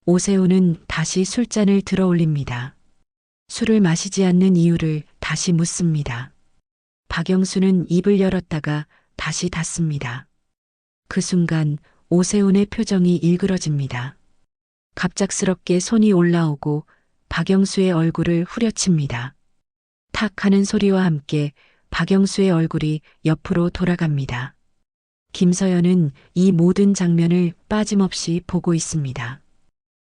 오세훈은 다시 술잔을 들어 올립니다. 술을 마시지 않는 이유를 다시 묻습니다. 박영수는 입을 열었다가 다시 닫습니다. 그 순간 오세훈의 표정이 일그러집니다. 갑작스럽게 손이 올라오고 박영수의 얼굴을 후려칩니다. 탁 하는 소리와 함께 박영수의 얼굴이 옆으로 돌아갑니다. 김서연은 이 모든 장면을 빠짐없이 보고 있습니다.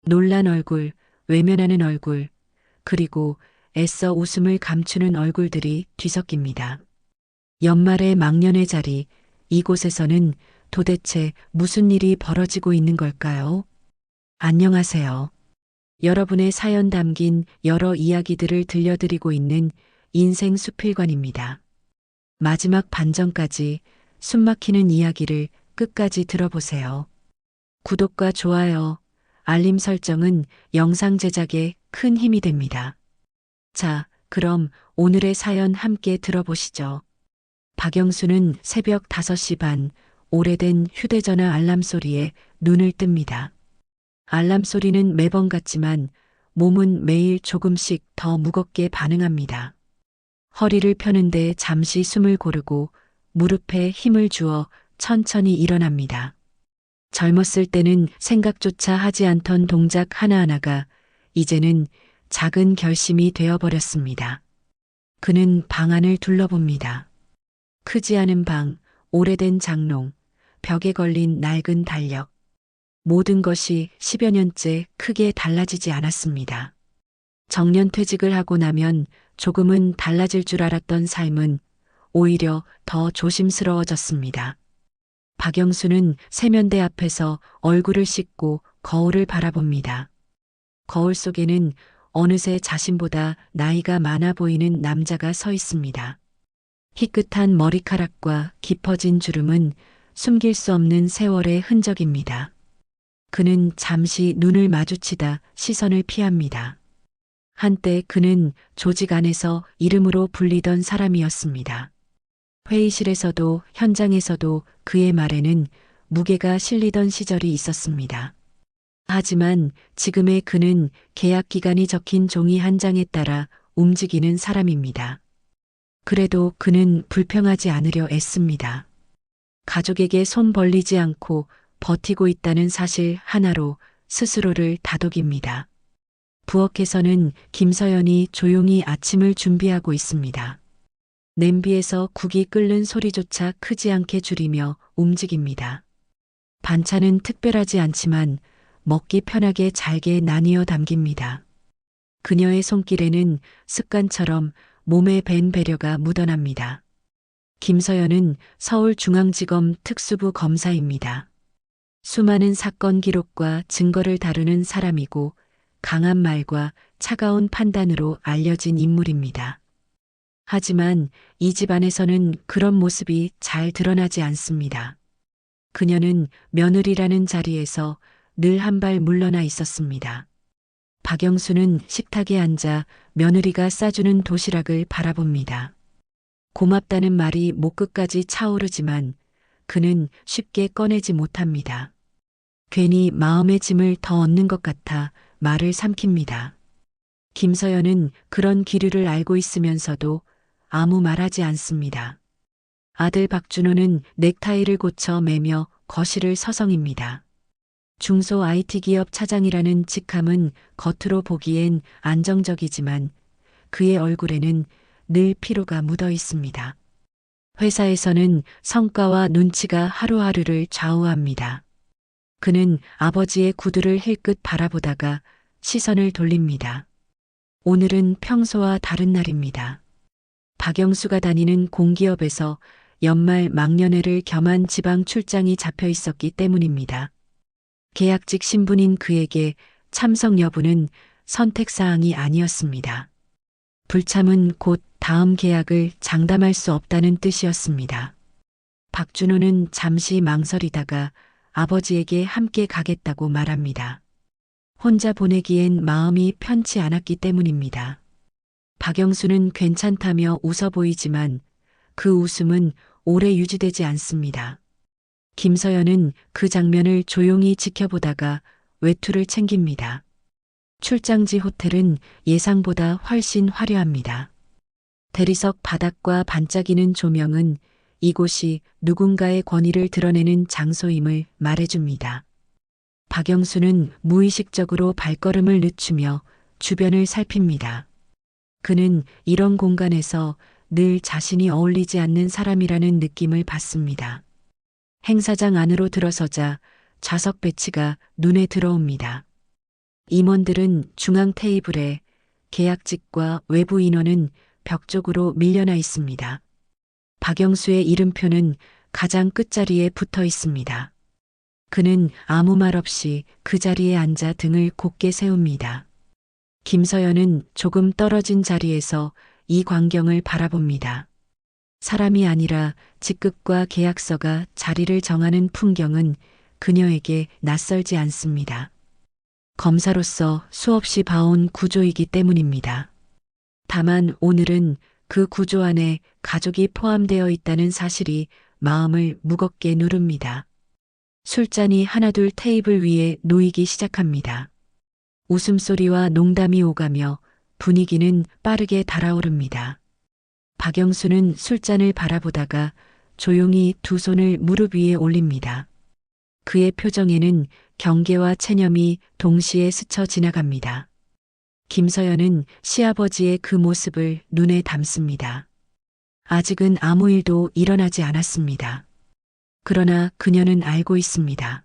놀란 얼굴, 외면하는 얼굴, 그리고 애써 웃음을 감추는 얼굴들이 뒤섞입니다. 연말의 망년의 자리, 이곳에서는 도대체 무슨 일이 벌어지고 있는 걸까요? 안녕하세요. 여러분의 사연 담긴 여러 이야기들을 들려드리고 있는 인생 수필관입니다. 마지막 반전까지 숨막히는 이야기를 끝까지 들어보세요. 구독과 좋아요, 알림 설정은 영상 제작에 큰 힘이 됩니다. 자, 그럼 오늘의 사연 함께 들어보시죠. 박영수는 새벽 5시 반, 오래된 휴대전화 알람 소리에 눈을 뜹니다. 알람 소리는 매번 같지만 몸은 매일 조금씩 더 무겁게 반응합니다. 허리를 펴는데 잠시 숨을 고르고 무릎에 힘을 주어 천천히 일어납니다. 젊었을 때는 생각조차 하지 않던 동작 하나하나가 이제는 작은 결심이 되어버렸습니다. 그는 방 안을 둘러봅니다. 크지 않은 방, 오래된 장롱, 벽에 걸린 낡은 달력. 모든 것이 10여 년째 크게 달라지지 않았습니다. 정년퇴직을 하고 나면 조금은 달라질 줄 알았던 삶은 오히려 더 조심스러워졌습니다. 박영수는 세면대 앞에서 얼굴을 씻고 거울을 바라봅니다. 거울 속에는 어느새 자신보다 나이가 많아 보이는 남자가 서 있습니다. 희끗한 머리카락과 깊어진 주름은 숨길 수 없는 세월의 흔적입니다. 그는 잠시 눈을 마주치다 시선을 피합니다. 한때 그는 조직 안에서 이름으로 불리던 사람이었습니다. 회의실에서도 현장에서도 그의 말에는 무게가 실리던 시절이 있었습니다. 하지만 지금의 그는 계약 기간이 적힌 종이 한 장에 따라 움직이는 사람입니다. 그래도 그는 불평하지 않으려 애씁니다. 가족에게 손 벌리지 않고 버티고 있다는 사실 하나로 스스로를 다독입니다. 부엌에서는 김서연이 조용히 아침을 준비하고 있습니다. 냄비에서 국이 끓는 소리조차 크지 않게 줄이며 움직입니다. 반찬은 특별하지 않지만 먹기 편하게 잘게 나뉘어 담깁니다. 그녀의 손길에는 습관처럼 몸에 밴 배려가 묻어납니다. 김서연은 서울중앙지검 특수부 검사입니다. 수많은 사건 기록과 증거를 다루는 사람이고 강한 말과 차가운 판단으로 알려진 인물입니다. 하지만 이 집안에서는 그런 모습이 잘 드러나지 않습니다. 그녀는 며느리라는 자리에서 늘 한 발 물러나 있었습니다. 박영수는 식탁에 앉아 며느리가 싸주는 도시락을 바라봅니다. 고맙다는 말이 목끝까지 차오르지만 그는 쉽게 꺼내지 못합니다. 괜히 마음의 짐을 더 얻는 것 같아 말을 삼킵니다. 김서연은 그런 기류를 알고 있으면서도 아무 말하지 않습니다. 아들 박준호는 넥타이를 고쳐 매며 거실을 서성입니다. 중소 IT 기업 차장이라는 직함은 겉으로 보기엔 안정적이지만 그의 얼굴에는 늘 피로가 묻어 있습니다. 회사에서는 성과와 눈치가 하루하루를 좌우합니다. 그는 아버지의 구두를 힐끗 바라보다가 시선을 돌립니다. 오늘은 평소와 다른 날입니다. 박영수가 다니는 공기업에서 연말 막년회를 겸한 지방 출장이 잡혀 있었기 때문입니다. 계약직 신분인 그에게 참석 여부는 선택사항이 아니었습니다. 불참은 곧 다음 계약을 장담할 수 없다는 뜻이었습니다. 박준호는 잠시 망설이다가 아버지에게 함께 가겠다고 말합니다. 혼자 보내기엔 마음이 편치 않았기 때문입니다. 박영수는 괜찮다며 웃어 보이지만 그 웃음은 오래 유지되지 않습니다. 김서연은 그 장면을 조용히 지켜보다가 외투를 챙깁니다. 출장지 호텔은 예상보다 훨씬 화려합니다. 대리석 바닥과 반짝이는 조명은 이곳이 누군가의 권위를 드러내는 장소임을 말해줍니다. 박영수는 무의식적으로 발걸음을 늦추며 주변을 살핍니다. 그는 이런 공간에서 늘 자신이 어울리지 않는 사람이라는 느낌을 받습니다. 행사장 안으로 들어서자 좌석 배치가 눈에 들어옵니다. 임원들은 중앙 테이블에, 계약직과 외부 인원은 벽 쪽으로 밀려나 있습니다. 박영수의 이름표는 가장 끝자리에 붙어 있습니다. 그는 아무 말 없이 그 자리에 앉아 등을 곧게 세웁니다. 김서연은 조금 떨어진 자리에서 이 광경을 바라봅니다. 사람이 아니라 직급과 계약서가 자리를 정하는 풍경은 그녀에게 낯설지 않습니다. 검사로서 수없이 봐온 구조이기 때문입니다. 다만 오늘은 그 구조 안에 가족이 포함되어 있다는 사실이 마음을 무겁게 누릅니다. 술잔이 하나둘 테이블 위에 놓이기 시작합니다. 웃음소리와 농담이 오가며 분위기는 빠르게 달아오릅니다. 박영수는 술잔을 바라보다가 조용히 두 손을 무릎 위에 올립니다. 그의 표정에는 경계와 체념이 동시에 스쳐 지나갑니다. 김서연은 시아버지의 그 모습을 눈에 담습니다. 아직은 아무 일도 일어나지 않았습니다. 그러나 그녀는 알고 있습니다.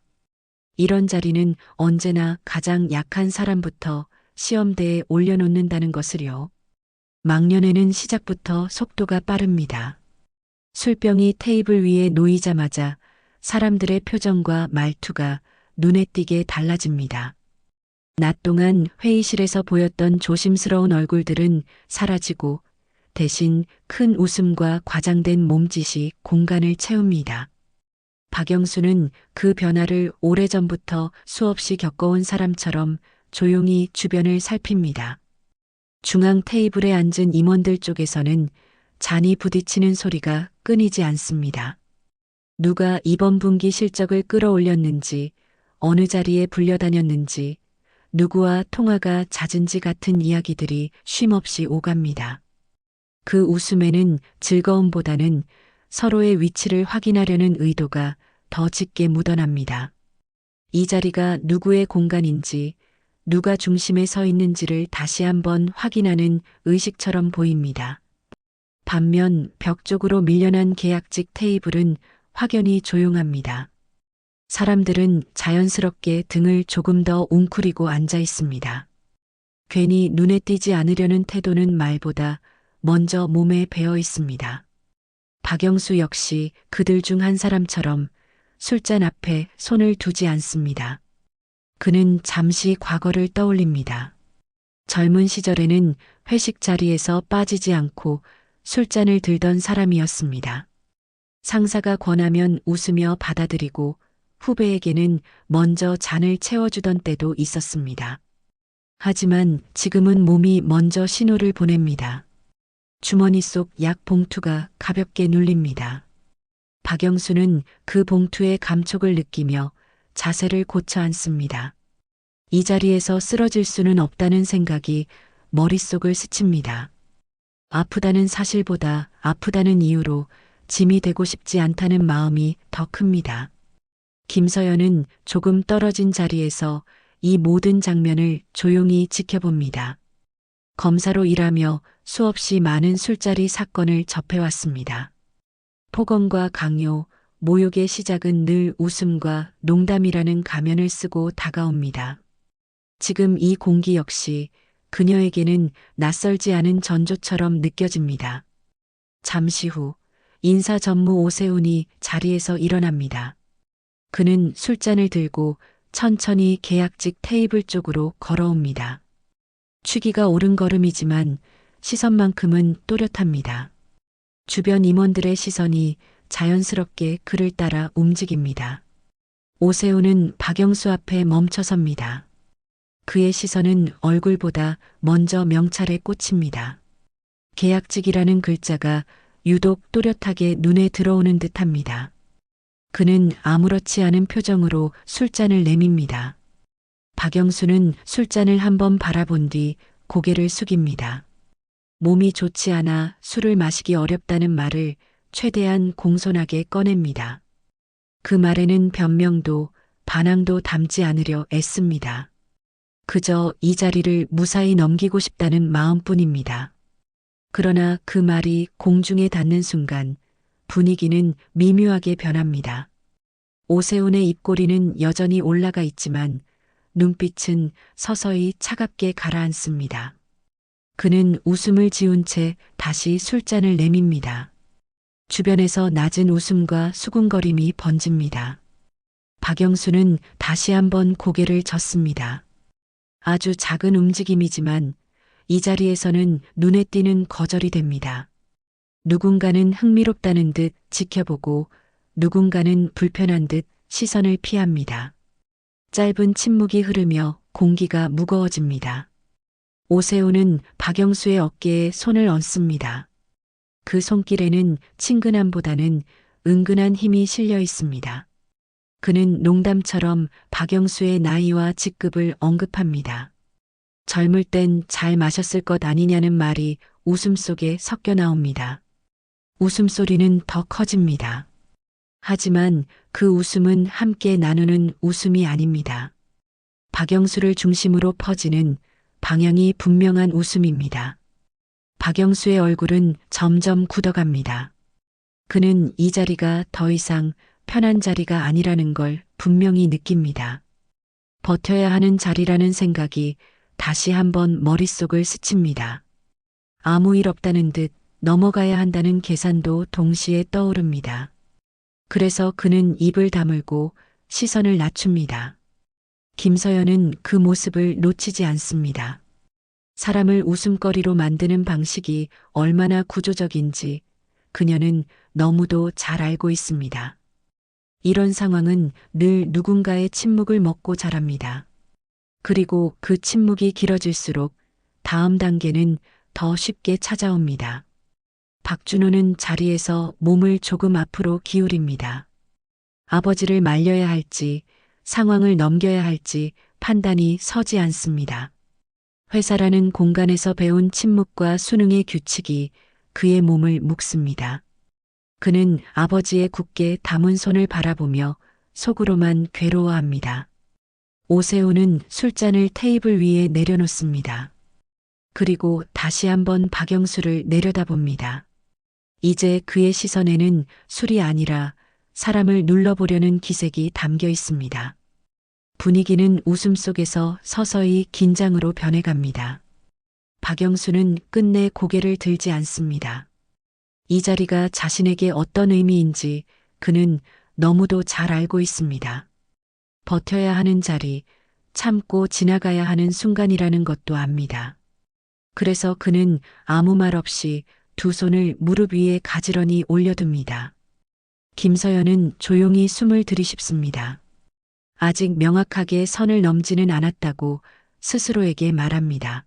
이런 자리는 언제나 가장 약한 사람부터 시험대에 올려놓는다는 것을요. 막년에는 시작부터 속도가 빠릅니다. 술병이 테이블 위에 놓이자마자 사람들의 표정과 말투가 눈에 띄게 달라집니다. 낮 동안 회의실에서 보였던 조심스러운 얼굴들은 사라지고 대신 큰 웃음과 과장된 몸짓이 공간을 채웁니다. 박영수는 그 변화를 오래전부터 수없이 겪어온 사람처럼 조용히 주변을 살핍니다. 중앙 테이블에 앉은 임원들 쪽에서는 잔이 부딪히는 소리가 끊이지 않습니다. 누가 이번 분기 실적을 끌어올렸는지, 어느 자리에 불려다녔는지, 누구와 통화가 잦은지 같은 이야기들이 쉼없이 오갑니다. 그 웃음에는 즐거움보다는 서로의 위치를 확인하려는 의도가 더 짙게 묻어납니다. 이 자리가 누구의 공간인지, 누가 중심에 서 있는지를 다시 한번 확인하는 의식처럼 보입니다. 반면 벽 쪽으로 밀려난 계약직 테이블은 확연히 조용합니다. 사람들은 자연스럽게 등을 조금 더 웅크리고 앉아 있습니다. 괜히 눈에 띄지 않으려는 태도는 말보다 먼저 몸에 배어 있습니다. 박영수 역시 그들 중 한 사람처럼 술잔 앞에 손을 두지 않습니다. 그는 잠시 과거를 떠올립니다. 젊은 시절에는 회식 자리에서 빠지지 않고 술잔을 들던 사람이었습니다. 상사가 권하면 웃으며 받아들이고 후배에게는 먼저 잔을 채워주던 때도 있었습니다. 하지만 지금은 몸이 먼저 신호를 보냅니다. 주머니 속 약 봉투가 가볍게 눌립니다. 박영수는 그 봉투의 감촉을 느끼며 자세를 고쳐 앉습니다. 이 자리에서 쓰러질 수는 없다는 생각이 머릿속을 스칩니다. 아프다는 사실보다 아프다는 이유로 짐이 되고 싶지 않다는 마음이 더 큽니다. 김서연은 조금 떨어진 자리에서 이 모든 장면을 조용히 지켜봅니다. 검사로 일하며 수없이 많은 술자리 사건을 접해왔습니다. 폭언과 강요, 모욕의 시작은 늘 웃음과 농담이라는 가면을 쓰고 다가옵니다. 지금 이 공기 역시 그녀에게는 낯설지 않은 전조처럼 느껴집니다. 잠시 후 인사 전무 오세훈이 자리에서 일어납니다. 그는 술잔을 들고 천천히 계약직 테이블 쪽으로 걸어옵니다. 취기가 옳은 걸음이지만 시선만큼은 또렷합니다. 주변 임원들의 시선이 자연스럽게 그를 따라 움직입니다. 오세훈은 박영수 앞에 멈춰섭니다. 그의 시선은 얼굴보다 먼저 명찰에 꽂힙니다. 계약직이라는 글자가 유독 또렷하게 눈에 들어오는 듯합니다. 그는 아무렇지 않은 표정으로 술잔을 내밉니다. 박영수는 술잔을 한번 바라본 뒤 고개를 숙입니다. 몸이 좋지 않아 술을 마시기 어렵다는 말을 최대한 공손하게 꺼냅니다. 그 말에는 변명도 반항도 담지 않으려 애씁니다. 그저 이 자리를 무사히 넘기고 싶다는 마음뿐입니다. 그러나 그 말이 공중에 닿는 순간 분위기는 미묘하게 변합니다. 오세훈의 입꼬리는 여전히 올라가 있지만 눈빛은 서서히 차갑게 가라앉습니다. 그는 웃음을 지운 채 다시 술잔을 내밉니다. 주변에서 낮은 웃음과 수군거림이 번집니다. 박영수는 다시 한번 고개를 젓습니다. 아주 작은 움직임이지만 이 자리에서는 눈에 띄는 거절이 됩니다. 누군가는 흥미롭다는 듯 지켜보고 누군가는 불편한 듯 시선을 피합니다. 짧은 침묵이 흐르며 공기가 무거워집니다. 오세훈은 박영수의 어깨에 손을 얹습니다. 그 손길에는 친근함보다는 은근한 힘이 실려 있습니다. 그는 농담처럼 박영수의 나이와 직급을 언급합니다. 젊을 땐 잘 마셨을 것 아니냐는 말이 웃음속에 섞여 나옵니다. 웃음소리는 더 커집니다. 하지만 그 웃음은 함께 나누는 웃음이 아닙니다. 박영수를 중심으로 퍼지는 방향이 분명한 웃음입니다. 박영수의 얼굴은 점점 굳어갑니다. 그는 이 자리가 더 이상 편한 자리가 아니라는 걸 분명히 느낍니다. 버텨야 하는 자리라는 생각이 다시 한번 머릿속을 스칩니다. 아무 일 없다는 듯 넘어가야 한다는 계산도 동시에 떠오릅니다. 그래서 그는 입을 다물고 시선을 낮춥니다. 김서연은 그 모습을 놓치지 않습니다. 사람을 웃음거리로 만드는 방식이 얼마나 구조적인지 그녀는 너무도 잘 알고 있습니다. 이런 상황은 늘 누군가의 침묵을 먹고 자랍니다. 그리고 그 침묵이 길어질수록 다음 단계는 더 쉽게 찾아옵니다. 박준호는 자리에서 몸을 조금 앞으로 기울입니다. 아버지를 말려야 할지 상황을 넘겨야 할지 판단이 서지 않습니다. 회사라는 공간에서 배운 침묵과 수능의 규칙이 그의 몸을 묶습니다. 그는 아버지의 굳게 담은 손을 바라보며 속으로만 괴로워합니다. 오세훈은 술잔을 테이블 위에 내려놓습니다. 그리고 다시 한번 박영수를 내려다봅니다. 이제 그의 시선에는 술이 아니라 사람을 눌러보려는 기색이 담겨 있습니다. 분위기는 웃음 속에서 서서히 긴장으로 변해갑니다. 박영수는 끝내 고개를 들지 않습니다. 이 자리가 자신에게 어떤 의미인지 그는 너무도 잘 알고 있습니다. 버텨야 하는 자리, 참고 지나가야 하는 순간이라는 것도 압니다. 그래서 그는 아무 말 없이 두 손을 무릎 위에 가지런히 올려둡니다. 김서연은 조용히 숨을 들이쉽습니다. 아직 명확하게 선을 넘지는 않았다고 스스로에게 말합니다.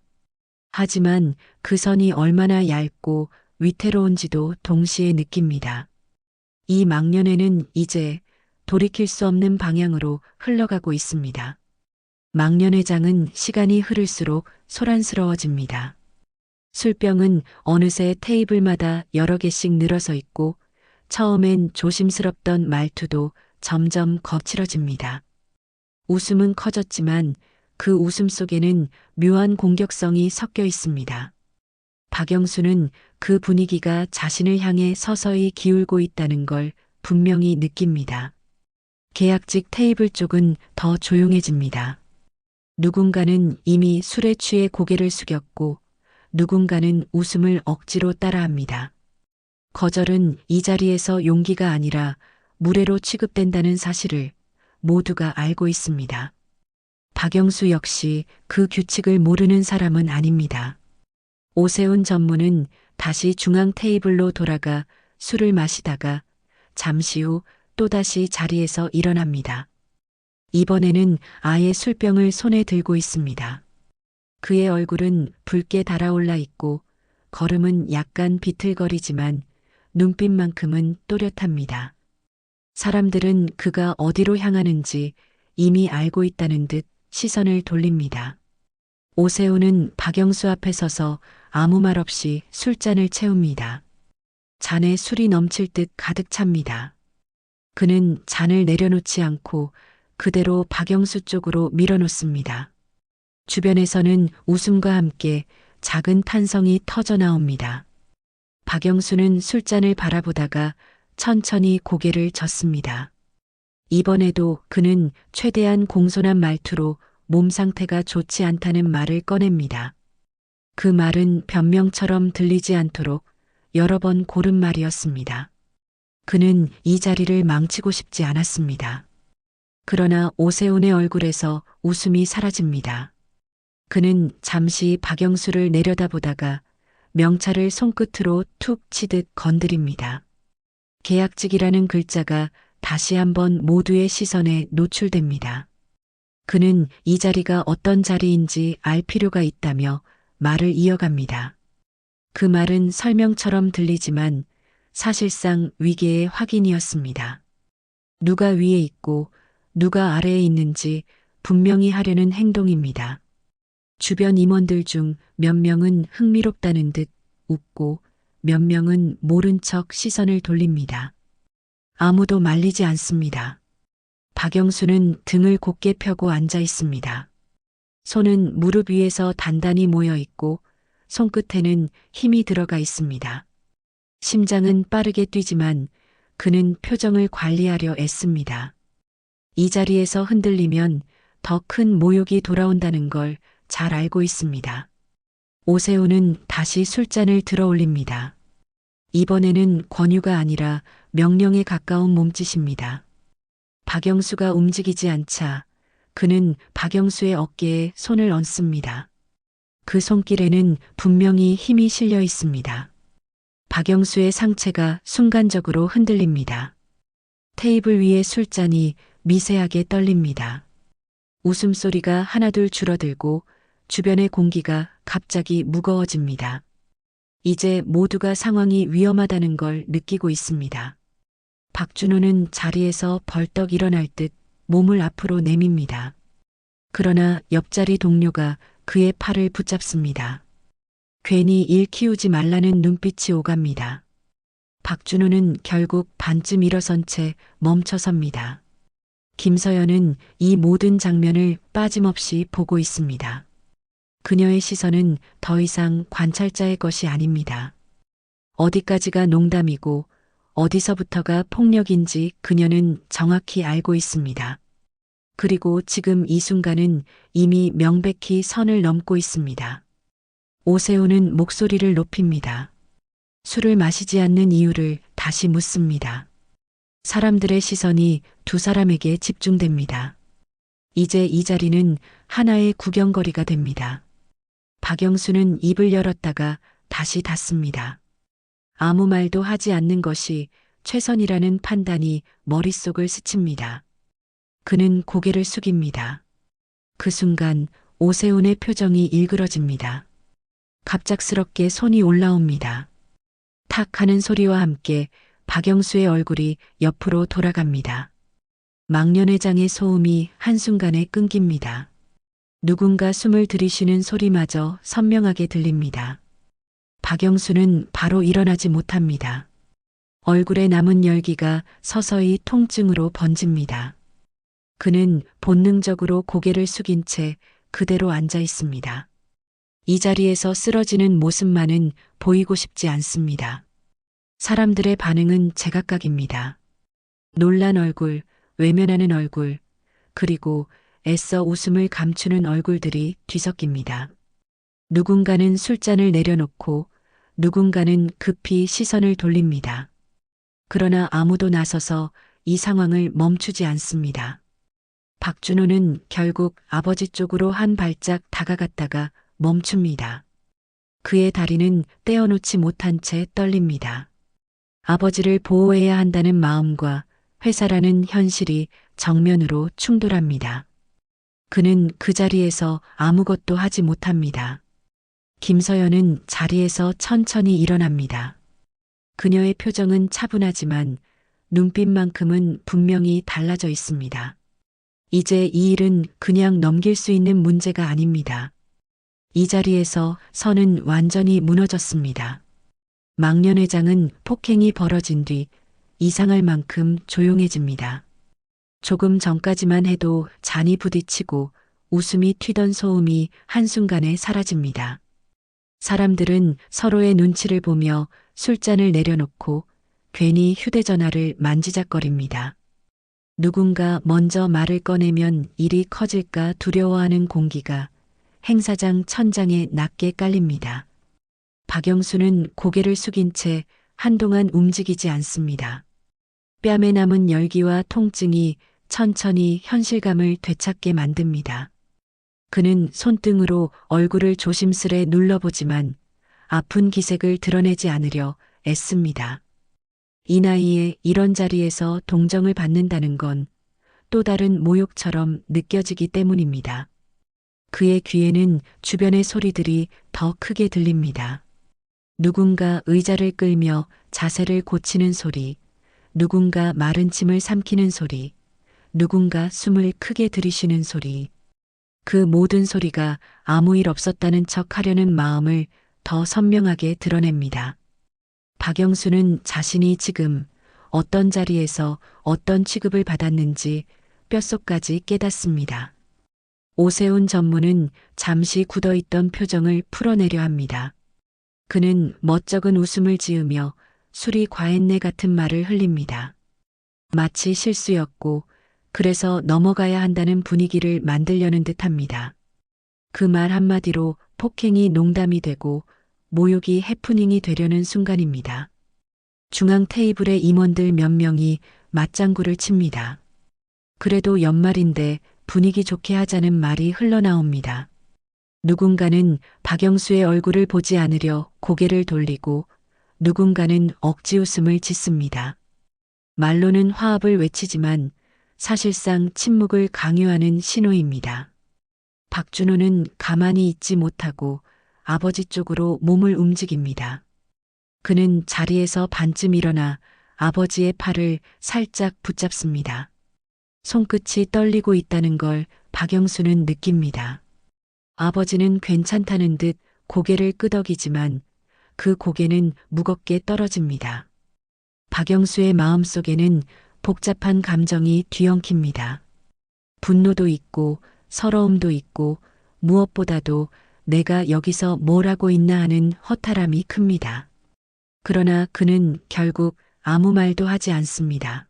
하지만 그 선이 얼마나 얇고 위태로운지도 동시에 느낍니다. 이 망년에는 이제 돌이킬 수 없는 방향으로 흘러가고 있습니다. 망년회장은 시간이 흐를수록 소란스러워집니다. 술병은 어느새 테이블마다 여러 개씩 늘어서 있고 처음엔 조심스럽던 말투도 점점 거칠어집니다. 웃음은 커졌지만 그 웃음 속에는 묘한 공격성이 섞여 있습니다. 박영수는 그 분위기가 자신을 향해 서서히 기울고 있다는 걸 분명히 느낍니다. 계약직 테이블 쪽은 더 조용해집니다. 누군가는 이미 술에 취해 고개를 숙였고 누군가는 웃음을 억지로 따라합니다. 거절은 이 자리에서 용기가 아니라 무례로 취급된다는 사실을 모두가 알고 있습니다. 박영수 역시 그 규칙을 모르는 사람은 아닙니다. 오세훈 전무는 다시 중앙 테이블로 돌아가 술을 마시다가 잠시 후 또다시 자리에서 일어납니다. 이번에는 아예 술병을 손에 들고 있습니다. 그의 얼굴은 붉게 달아올라 있고 걸음은 약간 비틀거리지만 눈빛만큼은 또렷합니다. 사람들은 그가 어디로 향하는지 이미 알고 있다는 듯 시선을 돌립니다. 오세훈은 박영수 앞에 서서 아무 말 없이 술잔을 채웁니다. 잔에 술이 넘칠 듯 가득 찹니다. 그는 잔을 내려놓지 않고 그대로 박영수 쪽으로 밀어놓습니다. 주변에서는 웃음과 함께 작은 탄성이 터져 나옵니다. 박영수는 술잔을 바라보다가 천천히 고개를 젓습니다. 이번에도 그는 최대한 공손한 말투로 몸 상태가 좋지 않다는 말을 꺼냅니다. 그 말은 변명처럼 들리지 않도록 여러 번 고른 말이었습니다. 그는 이 자리를 망치고 싶지 않았습니다. 그러나 오세훈의 얼굴에서 웃음이 사라집니다. 그는 잠시 박영수를 내려다보다가 명찰을 손끝으로 툭 치듯 건드립니다. 계약직이라는 글자가 다시 한번 모두의 시선에 노출됩니다. 그는 이 자리가 어떤 자리인지 알 필요가 있다며 말을 이어갑니다. 그 말은 설명처럼 들리지만 사실상 위계의 확인이었습니다. 누가 위에 있고 누가 아래에 있는지 분명히 하려는 행동입니다. 주변 임원들 중 몇 명은 흥미롭다는 듯 웃고 몇 명은 모른 척 시선을 돌립니다. 아무도 말리지 않습니다. 박영수는 등을 곧게 펴고 앉아 있습니다. 손은 무릎 위에서 단단히 모여 있고 손끝에는 힘이 들어가 있습니다. 심장은 빠르게 뛰지만 그는 표정을 관리하려 애씁니다. 이 자리에서 흔들리면 더 큰 모욕이 돌아온다는 걸 잘 알고 있습니다. 오세훈은 다시 술잔을 들어 올립니다. 이번에는 권유가 아니라 명령에 가까운 몸짓입니다. 박영수가 움직이지 않자 그는 박영수의 어깨에 손을 얹습니다. 그 손길에는 분명히 힘이 실려 있습니다. 박영수의 상체가 순간적으로 흔들립니다. 테이블 위의 술잔이 미세하게 떨립니다. 웃음소리가 하나둘 줄어들고 주변의 공기가 갑자기 무거워집니다. 이제 모두가 상황이 위험하다는 걸 느끼고 있습니다. 박준호는 자리에서 벌떡 일어날 듯 몸을 앞으로 내밉니다. 그러나 옆자리 동료가 그의 팔을 붙잡습니다. 괜히 일 키우지 말라는 눈빛이 오갑니다. 박준호는 결국 반쯤 일어선 채 멈춰섭니다. 김서연은 이 모든 장면을 빠짐없이 보고 있습니다. 그녀의 시선은 더 이상 관찰자의 것이 아닙니다. 어디까지가 농담이고 어디서부터가 폭력인지 그녀는 정확히 알고 있습니다. 그리고 지금 이 순간은 이미 명백히 선을 넘고 있습니다. 오세훈은 목소리를 높입니다. 술을 마시지 않는 이유를 다시 묻습니다. 사람들의 시선이 두 사람에게 집중됩니다. 이제 이 자리는 하나의 구경거리가 됩니다. 박영수는 입을 열었다가 다시 닫습니다. 아무 말도 하지 않는 것이 최선이라는 판단이 머릿속을 스칩니다. 그는 고개를 숙입니다. 그 순간 오세훈의 표정이 일그러집니다. 갑작스럽게 손이 올라옵니다. 탁 하는 소리와 함께 박영수의 얼굴이 옆으로 돌아갑니다. 망년회장의 소음이 한순간에 끊깁니다. 누군가 숨을 들이쉬는 소리마저 선명하게 들립니다. 박영수는 바로 일어나지 못합니다. 얼굴에 남은 열기가 서서히 통증으로 번집니다. 그는 본능적으로 고개를 숙인 채 그대로 앉아 있습니다. 이 자리에서 쓰러지는 모습만은 보이고 싶지 않습니다. 사람들의 반응은 제각각입니다. 놀란 얼굴, 외면하는 얼굴, 그리고 애써 웃음을 감추는 얼굴들이 뒤섞입니다. 누군가는 술잔을 내려놓고 누군가는 급히 시선을 돌립니다. 그러나 아무도 나서서 이 상황을 멈추지 않습니다. 박준호는 결국 아버지 쪽으로 한 발짝 다가갔다가 멈춥니다. 그의 다리는 떼어놓지 못한 채 떨립니다. 아버지를 보호해야 한다는 마음과 회사라는 현실이 정면으로 충돌합니다. 그는 그 자리에서 아무것도 하지 못합니다. 김서연은 자리에서 천천히 일어납니다. 그녀의 표정은 차분하지만 눈빛만큼은 분명히 달라져 있습니다. 이제 이 일은 그냥 넘길 수 있는 문제가 아닙니다. 이 자리에서 선은 완전히 무너졌습니다. 망년회장은 폭행이 벌어진 뒤 이상할 만큼 조용해집니다. 조금 전까지만 해도 잔이 부딪히고 웃음이 튀던 소음이 한순간에 사라집니다. 사람들은 서로의 눈치를 보며 술잔을 내려놓고 괜히 휴대전화를 만지작거립니다. 누군가 먼저 말을 꺼내면 일이 커질까 두려워하는 공기가 행사장 천장에 낮게 깔립니다. 박영수는 고개를 숙인 채 한동안 움직이지 않습니다. 뺨에 남은 열기와 통증이 천천히 현실감을 되찾게 만듭니다. 그는 손등으로 얼굴을 조심스레 눌러보지만 아픈 기색을 드러내지 않으려 애씁니다. 이 나이에 이런 자리에서 동정을 받는다는 건 또 다른 모욕처럼 느껴지기 때문입니다. 그의 귀에는 주변의 소리들이 더 크게 들립니다. 누군가 의자를 끌며 자세를 고치는 소리, 누군가 마른 침을 삼키는 소리, 누군가 숨을 크게 들이쉬는 소리. 그 모든 소리가 아무 일 없었다는 척 하려는 마음을 더 선명하게 드러냅니다. 박영수는 자신이 지금 어떤 자리에서 어떤 취급을 받았는지 뼛속까지 깨닫습니다. 오세훈 전무는 잠시 굳어있던 표정을 풀어내려 합니다. 그는 멋쩍은 웃음을 지으며 술이 과했네 같은 말을 흘립니다. 마치 실수였고 그래서 넘어가야 한다는 분위기를 만들려는 듯합니다. 그 말 한마디로 폭행이 농담이 되고 모욕이 해프닝이 되려는 순간입니다. 중앙 테이블의 임원들 몇 명이 맞장구를 칩니다. 그래도 연말인데 분위기 좋게 하자는 말이 흘러나옵니다. 누군가는 박영수의 얼굴을 보지 않으려 고개를 돌리고 누군가는 억지 웃음을 짓습니다. 말로는 화합을 외치지만 사실상 침묵을 강요하는 신호입니다. 박준호는 가만히 있지 못하고 아버지 쪽으로 몸을 움직입니다. 그는 자리에서 반쯤 일어나 아버지의 팔을 살짝 붙잡습니다. 손끝이 떨리고 있다는 걸 박영수는 느낍니다. 아버지는 괜찮다는 듯 고개를 끄덕이지만 그 고개는 무겁게 떨어집니다. 박영수의 마음속에는 복잡한 감정이 뒤엉킵니다. 분노도 있고 서러움도 있고 무엇보다도 내가 여기서 뭘 하고 있나 하는 허탈함이 큽니다. 그러나 그는 결국 아무 말도 하지 않습니다.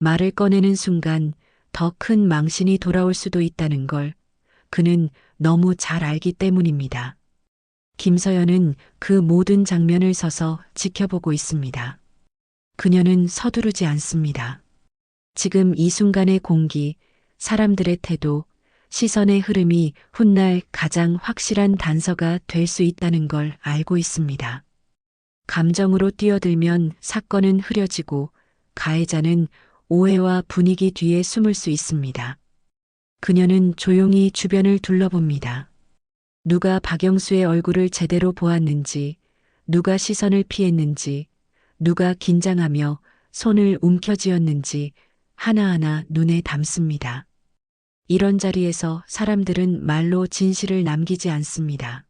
말을 꺼내는 순간 더 큰 망신이 돌아올 수도 있다는 걸 그는 너무 잘 알기 때문입니다. 김서연은 그 모든 장면을 서서 지켜보고 있습니다. 그녀는 서두르지 않습니다. 지금 이 순간의 공기, 사람들의 태도, 시선의 흐름이 훗날 가장 확실한 단서가 될 수 있다는 걸 알고 있습니다. 감정으로 뛰어들면 사건은 흐려지고 가해자는 오해와 분위기 뒤에 숨을 수 있습니다. 그녀는 조용히 주변을 둘러봅니다. 누가 박영수의 얼굴을 제대로 보았는지, 누가 시선을 피했는지, 누가 긴장하며 손을 움켜쥐었는지 하나하나 눈에 담습니다. 이런 자리에서 사람들은 말로 진실을 남기지 않습니다.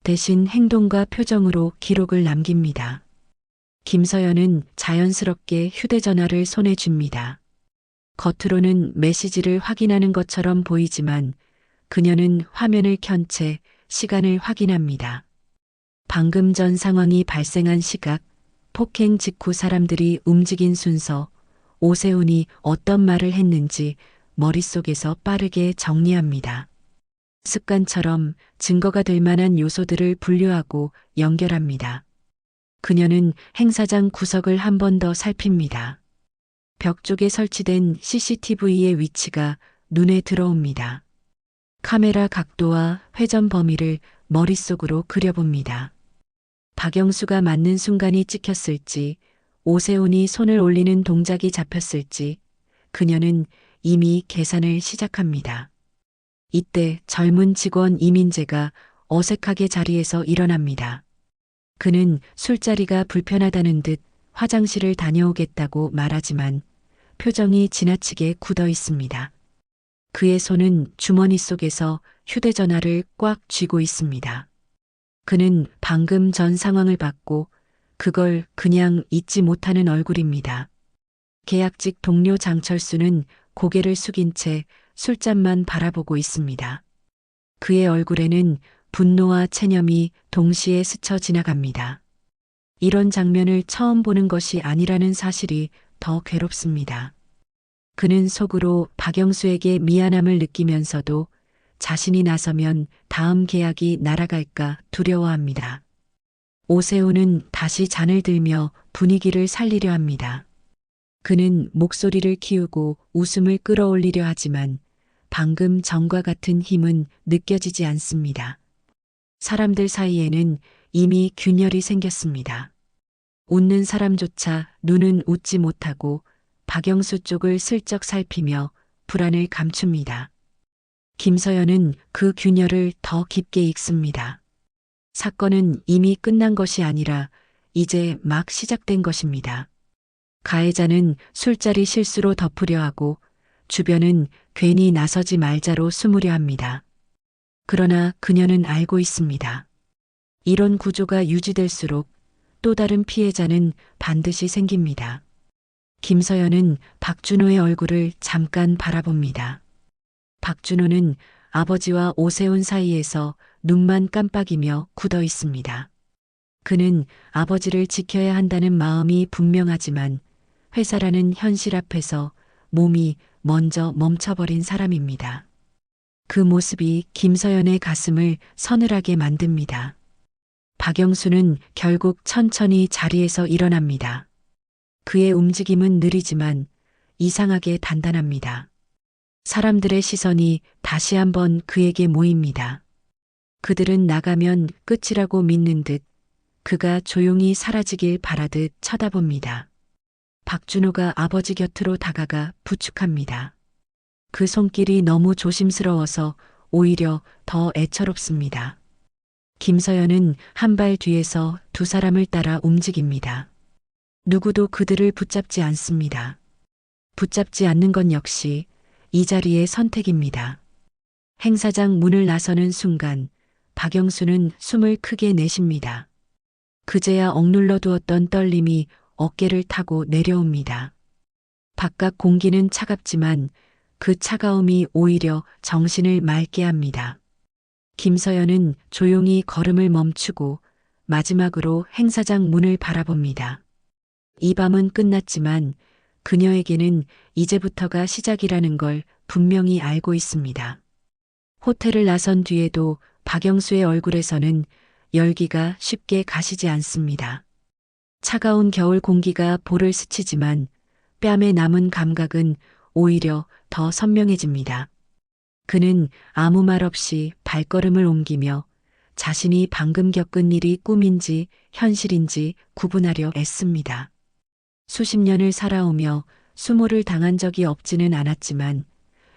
대신 행동과 표정으로 기록을 남깁니다. 김서연은 자연스럽게 휴대전화를 손에 쥡니다. 겉으로는 메시지를 확인하는 것처럼 보이지만 그녀는 화면을 켠 채 시간을 확인합니다. 방금 전 상황이 발생한 시각, 폭행 직후 사람들이 움직인 순서, 오세훈이 어떤 말을 했는지 머릿속에서 빠르게 정리합니다. 습관처럼 증거가 될 만한 요소들을 분류하고 연결합니다. 그녀는 행사장 구석을 한 번 더 살핍니다. 벽 쪽에 설치된 CCTV의 위치가 눈에 들어옵니다. 카메라 각도와 회전 범위를 머릿속으로 그려봅니다. 박영수가 맞는 순간이 찍혔을지, 오세훈이 손을 올리는 동작이 잡혔을지, 그녀는 이미 계산을 시작합니다. 이때 젊은 직원 이민재가 어색하게 자리에서 일어납니다. 그는 술자리가 불편하다는 듯 화장실을 다녀오겠다고 말하지만 표정이 지나치게 굳어 있습니다. 그의 손은 주머니 속에서 휴대전화를 꽉 쥐고 있습니다. 그는 방금 전 상황을 봤고 그걸 그냥 잊지 못하는 얼굴입니다. 계약직 동료 장철수는 고개를 숙인 채 술잔만 바라보고 있습니다. 그의 얼굴에는 분노와 체념이 동시에 스쳐 지나갑니다. 이런 장면을 처음 보는 것이 아니라는 사실이 더 괴롭습니다. 그는 속으로 박영수에게 미안함을 느끼면서도 자신이 나서면 다음 계약이 날아갈까 두려워합니다. 오세훈은 다시 잔을 들며 분위기를 살리려 합니다. 그는 목소리를 키우고 웃음을 끌어올리려 하지만 방금 전과 같은 힘은 느껴지지 않습니다. 사람들 사이에는 이미 균열이 생겼습니다. 웃는 사람조차 눈은 웃지 못하고 박영수 쪽을 슬쩍 살피며 불안을 감춥니다. 김서연은 그 균열을 더 깊게 읽습니다. 사건은 이미 끝난 것이 아니라 이제 막 시작된 것입니다. 가해자는 술자리 실수로 덮으려 하고 주변은 괜히 나서지 말자로 숨으려 합니다. 그러나 그녀는 알고 있습니다. 이런 구조가 유지될수록 또 다른 피해자는 반드시 생깁니다. 김서연은 박준호의 얼굴을 잠깐 바라봅니다. 박준호는 아버지와 오세훈 사이에서 눈만 깜빡이며 굳어 있습니다. 그는 아버지를 지켜야 한다는 마음이 분명하지만 회사라는 현실 앞에서 몸이 먼저 멈춰버린 사람입니다. 그 모습이 김서연의 가슴을 서늘하게 만듭니다. 박영수는 결국 천천히 자리에서 일어납니다. 그의 움직임은 느리지만 이상하게 단단합니다. 사람들의 시선이 다시 한번 그에게 모입니다. 그들은 나가면 끝이라고 믿는 듯 그가 조용히 사라지길 바라듯 쳐다봅니다. 박준호가 아버지 곁으로 다가가 부축합니다. 그 손길이 너무 조심스러워서 오히려 더 애처롭습니다. 김서연은 한 발 뒤에서 두 사람을 따라 움직입니다. 누구도 그들을 붙잡지 않습니다. 붙잡지 않는 건 역시 이 자리의 선택입니다. 행사장 문을 나서는 순간 박영수는 숨을 크게 내쉽니다. 그제야 억눌러 두었던 떨림이 어깨를 타고 내려옵니다. 바깥 공기는 차갑지만 그 차가움이 오히려 정신을 맑게 합니다. 김서연은 조용히 걸음을 멈추고 마지막으로 행사장 문을 바라봅니다. 이 밤은 끝났지만 그녀에게는 이제부터가 시작이라는 걸 분명히 알고 있습니다. 호텔을 나선 뒤에도 박영수의 얼굴에서는 열기가 쉽게 가시지 않습니다. 차가운 겨울 공기가 볼을 스치지만 뺨에 남은 감각은 오히려 더 선명해집니다. 그는 아무 말 없이 발걸음을 옮기며 자신이 방금 겪은 일이 꿈인지 현실인지 구분하려 애씁니다. 수십 년을 살아오며 수모를 당한 적이 없지는 않았지만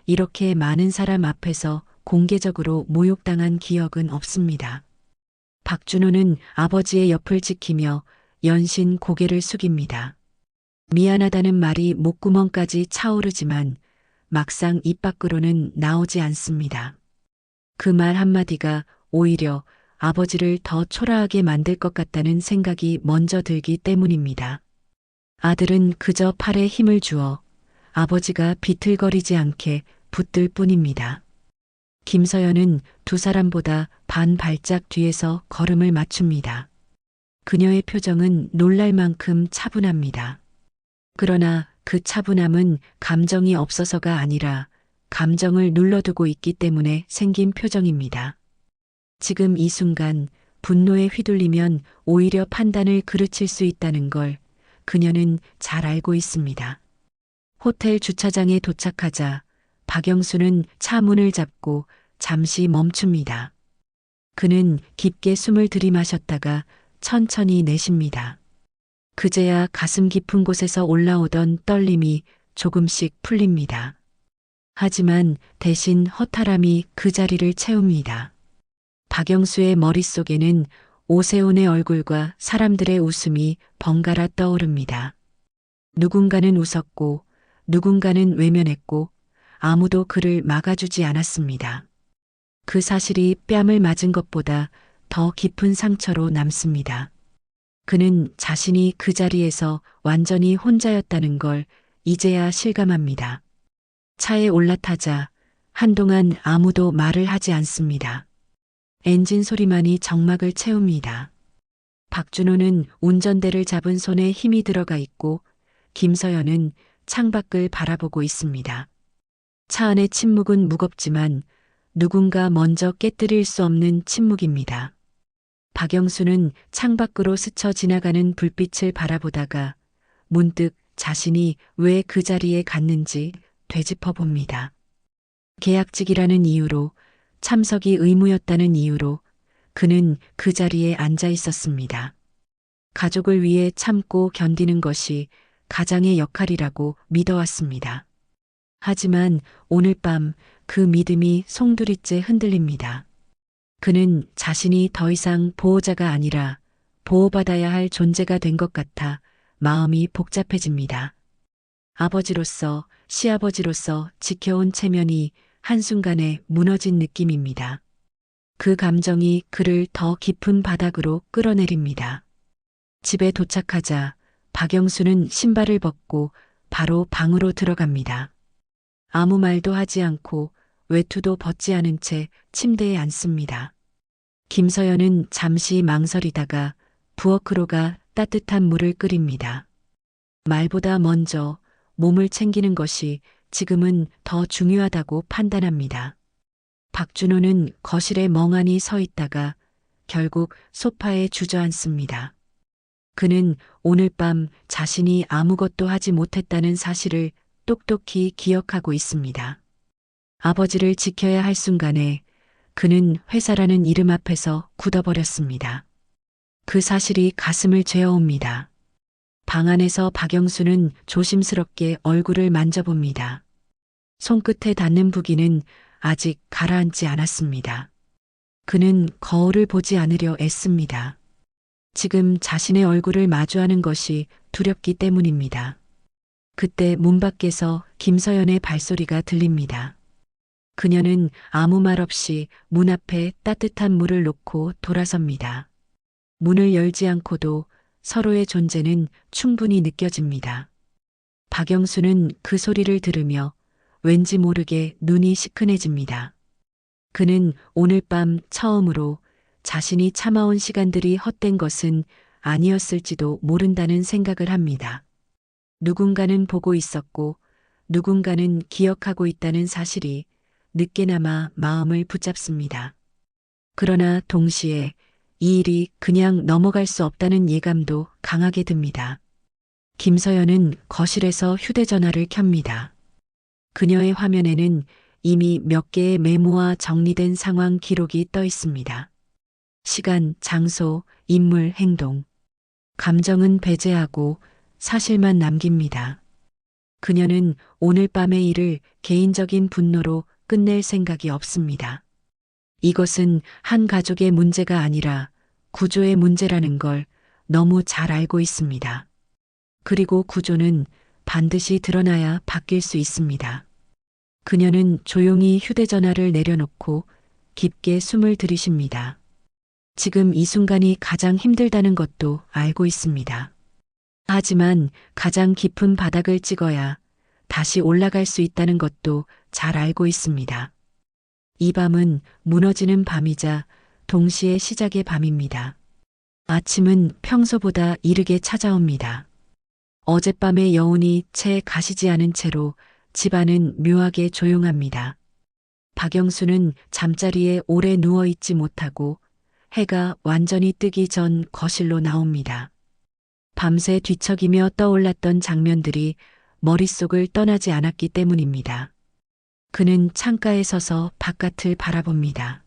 이렇게 많은 사람 앞에서 공개적으로 모욕당한 기억은 없습니다. 박준호는 아버지의 옆을 지키며 연신 고개를 숙입니다. 미안하다는 말이 목구멍까지 차오르지만 막상 입 밖으로는 나오지 않습니다. 그 말 한마디가 오히려 아버지를 더 초라하게 만들 것 같다는 생각이 먼저 들기 때문입니다. 아들은 그저 팔에 힘을 주어 아버지가 비틀거리지 않게 붙들 뿐입니다. 김서연은 두 사람보다 반 발짝 뒤에서 걸음을 맞춥니다. 그녀의 표정은 놀랄 만큼 차분합니다. 그러나 그 차분함은 감정이 없어서가 아니라 감정을 눌러두고 있기 때문에 생긴 표정입니다. 지금 이 순간 분노에 휘둘리면 오히려 판단을 그르칠 수 있다는 걸 그녀는 잘 알고 있습니다. 호텔 주차장에 도착하자 박영수는 차 문을 잡고 잠시 멈춥니다. 그는 깊게 숨을 들이마셨다가 천천히 내쉽니다. 그제야 가슴 깊은 곳에서 올라오던 떨림이 조금씩 풀립니다. 하지만 대신 허탈함이 그 자리를 채웁니다. 박영수의 머릿속에는 오세훈의 얼굴과 사람들의 웃음이 번갈아 떠오릅니다. 누군가는 웃었고 누군가는 외면했고 아무도 그를 막아주지 않았습니다. 그 사실이 뺨을 맞은 것보다 더 깊은 상처로 남습니다. 그는 자신이 그 자리에서 완전히 혼자였다는 걸 이제야 실감합니다. 차에 올라타자 한동안 아무도 말을 하지 않습니다. 엔진 소리만이 정막을 채웁니다. 박준호는 운전대를 잡은 손에 힘이 들어가 있고 김서연은 창밖을 바라보고 있습니다. 차 안의 침묵은 무겁지만 누군가 먼저 깨뜨릴 수 없는 침묵입니다. 박영수는 창밖으로 스쳐 지나가는 불빛을 바라보다가 문득 자신이 왜 그 자리에 갔는지 되짚어 봅니다. 계약직이라는 이유로, 참석이 의무였다는 이유로 그는 그 자리에 앉아 있었습니다. 가족을 위해 참고 견디는 것이 가장의 역할이라고 믿어왔습니다. 하지만 오늘 밤 그 믿음이 송두리째 흔들립니다. 그는 자신이 더 이상 보호자가 아니라 보호받아야 할 존재가 된 것 같아 마음이 복잡해집니다. 아버지로서, 시아버지로서 지켜온 체면이 한순간에 무너진 느낌입니다. 그 감정이 그를 더 깊은 바닥으로 끌어내립니다. 집에 도착하자 박영수는 신발을 벗고 바로 방으로 들어갑니다. 아무 말도 하지 않고 외투도 벗지 않은 채 침대에 앉습니다. 김서연은 잠시 망설이다가 부엌으로 가 따뜻한 물을 끓입니다. 말보다 먼저 몸을 챙기는 것이 지금은 더 중요하다고 판단합니다. 박준호는 거실에 멍하니 서 있다가 결국 소파에 주저앉습니다. 그는 오늘 밤 자신이 아무것도 하지 못했다는 사실을 똑똑히 기억하고 있습니다. 아버지를 지켜야 할 순간에 그는 회사라는 이름 앞에서 굳어버렸습니다. 그 사실이 가슴을 죄어옵니다. 방 안에서 박영수는 조심스럽게 얼굴을 만져봅니다. 손끝에 닿는 부기는 아직 가라앉지 않았습니다. 그는 거울을 보지 않으려 애씁니다. 지금 자신의 얼굴을 마주하는 것이 두렵기 때문입니다. 그때 문 밖에서 김서연의 발소리가 들립니다. 그녀는 아무 말 없이 문 앞에 따뜻한 물을 놓고 돌아섭니다. 문을 열지 않고도 서로의 존재는 충분히 느껴집니다. 박영수는 그 소리를 들으며 왠지 모르게 눈이 시큰해집니다. 그는 오늘 밤 처음으로 자신이 참아온 시간들이 헛된 것은 아니었을지도 모른다는 생각을 합니다. 누군가는 보고 있었고 누군가는 기억하고 있다는 사실이 늦게나마 마음을 붙잡습니다. 그러나 동시에 이 일이 그냥 넘어갈 수 없다는 예감도 강하게 듭니다. 김서연은 거실에서 휴대전화를 켭니다. 그녀의 화면에는 이미 몇 개의 메모와 정리된 상황 기록이 떠 있습니다. 시간, 장소, 인물, 행동. 감정은 배제하고 사실만 남깁니다. 그녀는 오늘 밤의 일을 개인적인 분노로 끝낼 생각이 없습니다. 이것은 한 가족의 문제가 아니라 구조의 문제라는 걸 너무 잘 알고 있습니다. 그리고 구조는 반드시 드러나야 바뀔 수 있습니다. 그녀는 조용히 휴대전화를 내려놓고 깊게 숨을 들이쉽니다. 지금 이 순간이 가장 힘들다는 것도 알고 있습니다. 하지만 가장 깊은 바닥을 찍어야 다시 올라갈 수 있다는 것도 잘 알고 있습니다. 이 밤은 무너지는 밤이자 동시에 시작의 밤입니다. 아침은 평소보다 이르게 찾아옵니다. 어젯밤의 여운이 채 가시지 않은 채로 집안은 묘하게 조용합니다. 박영수는 잠자리에 오래 누워있지 못하고 해가 완전히 뜨기 전 거실로 나옵니다. 밤새 뒤척이며 떠올랐던 장면들이 머릿속을 떠나지 않았기 때문입니다. 그는 창가에 서서 바깥을 바라봅니다.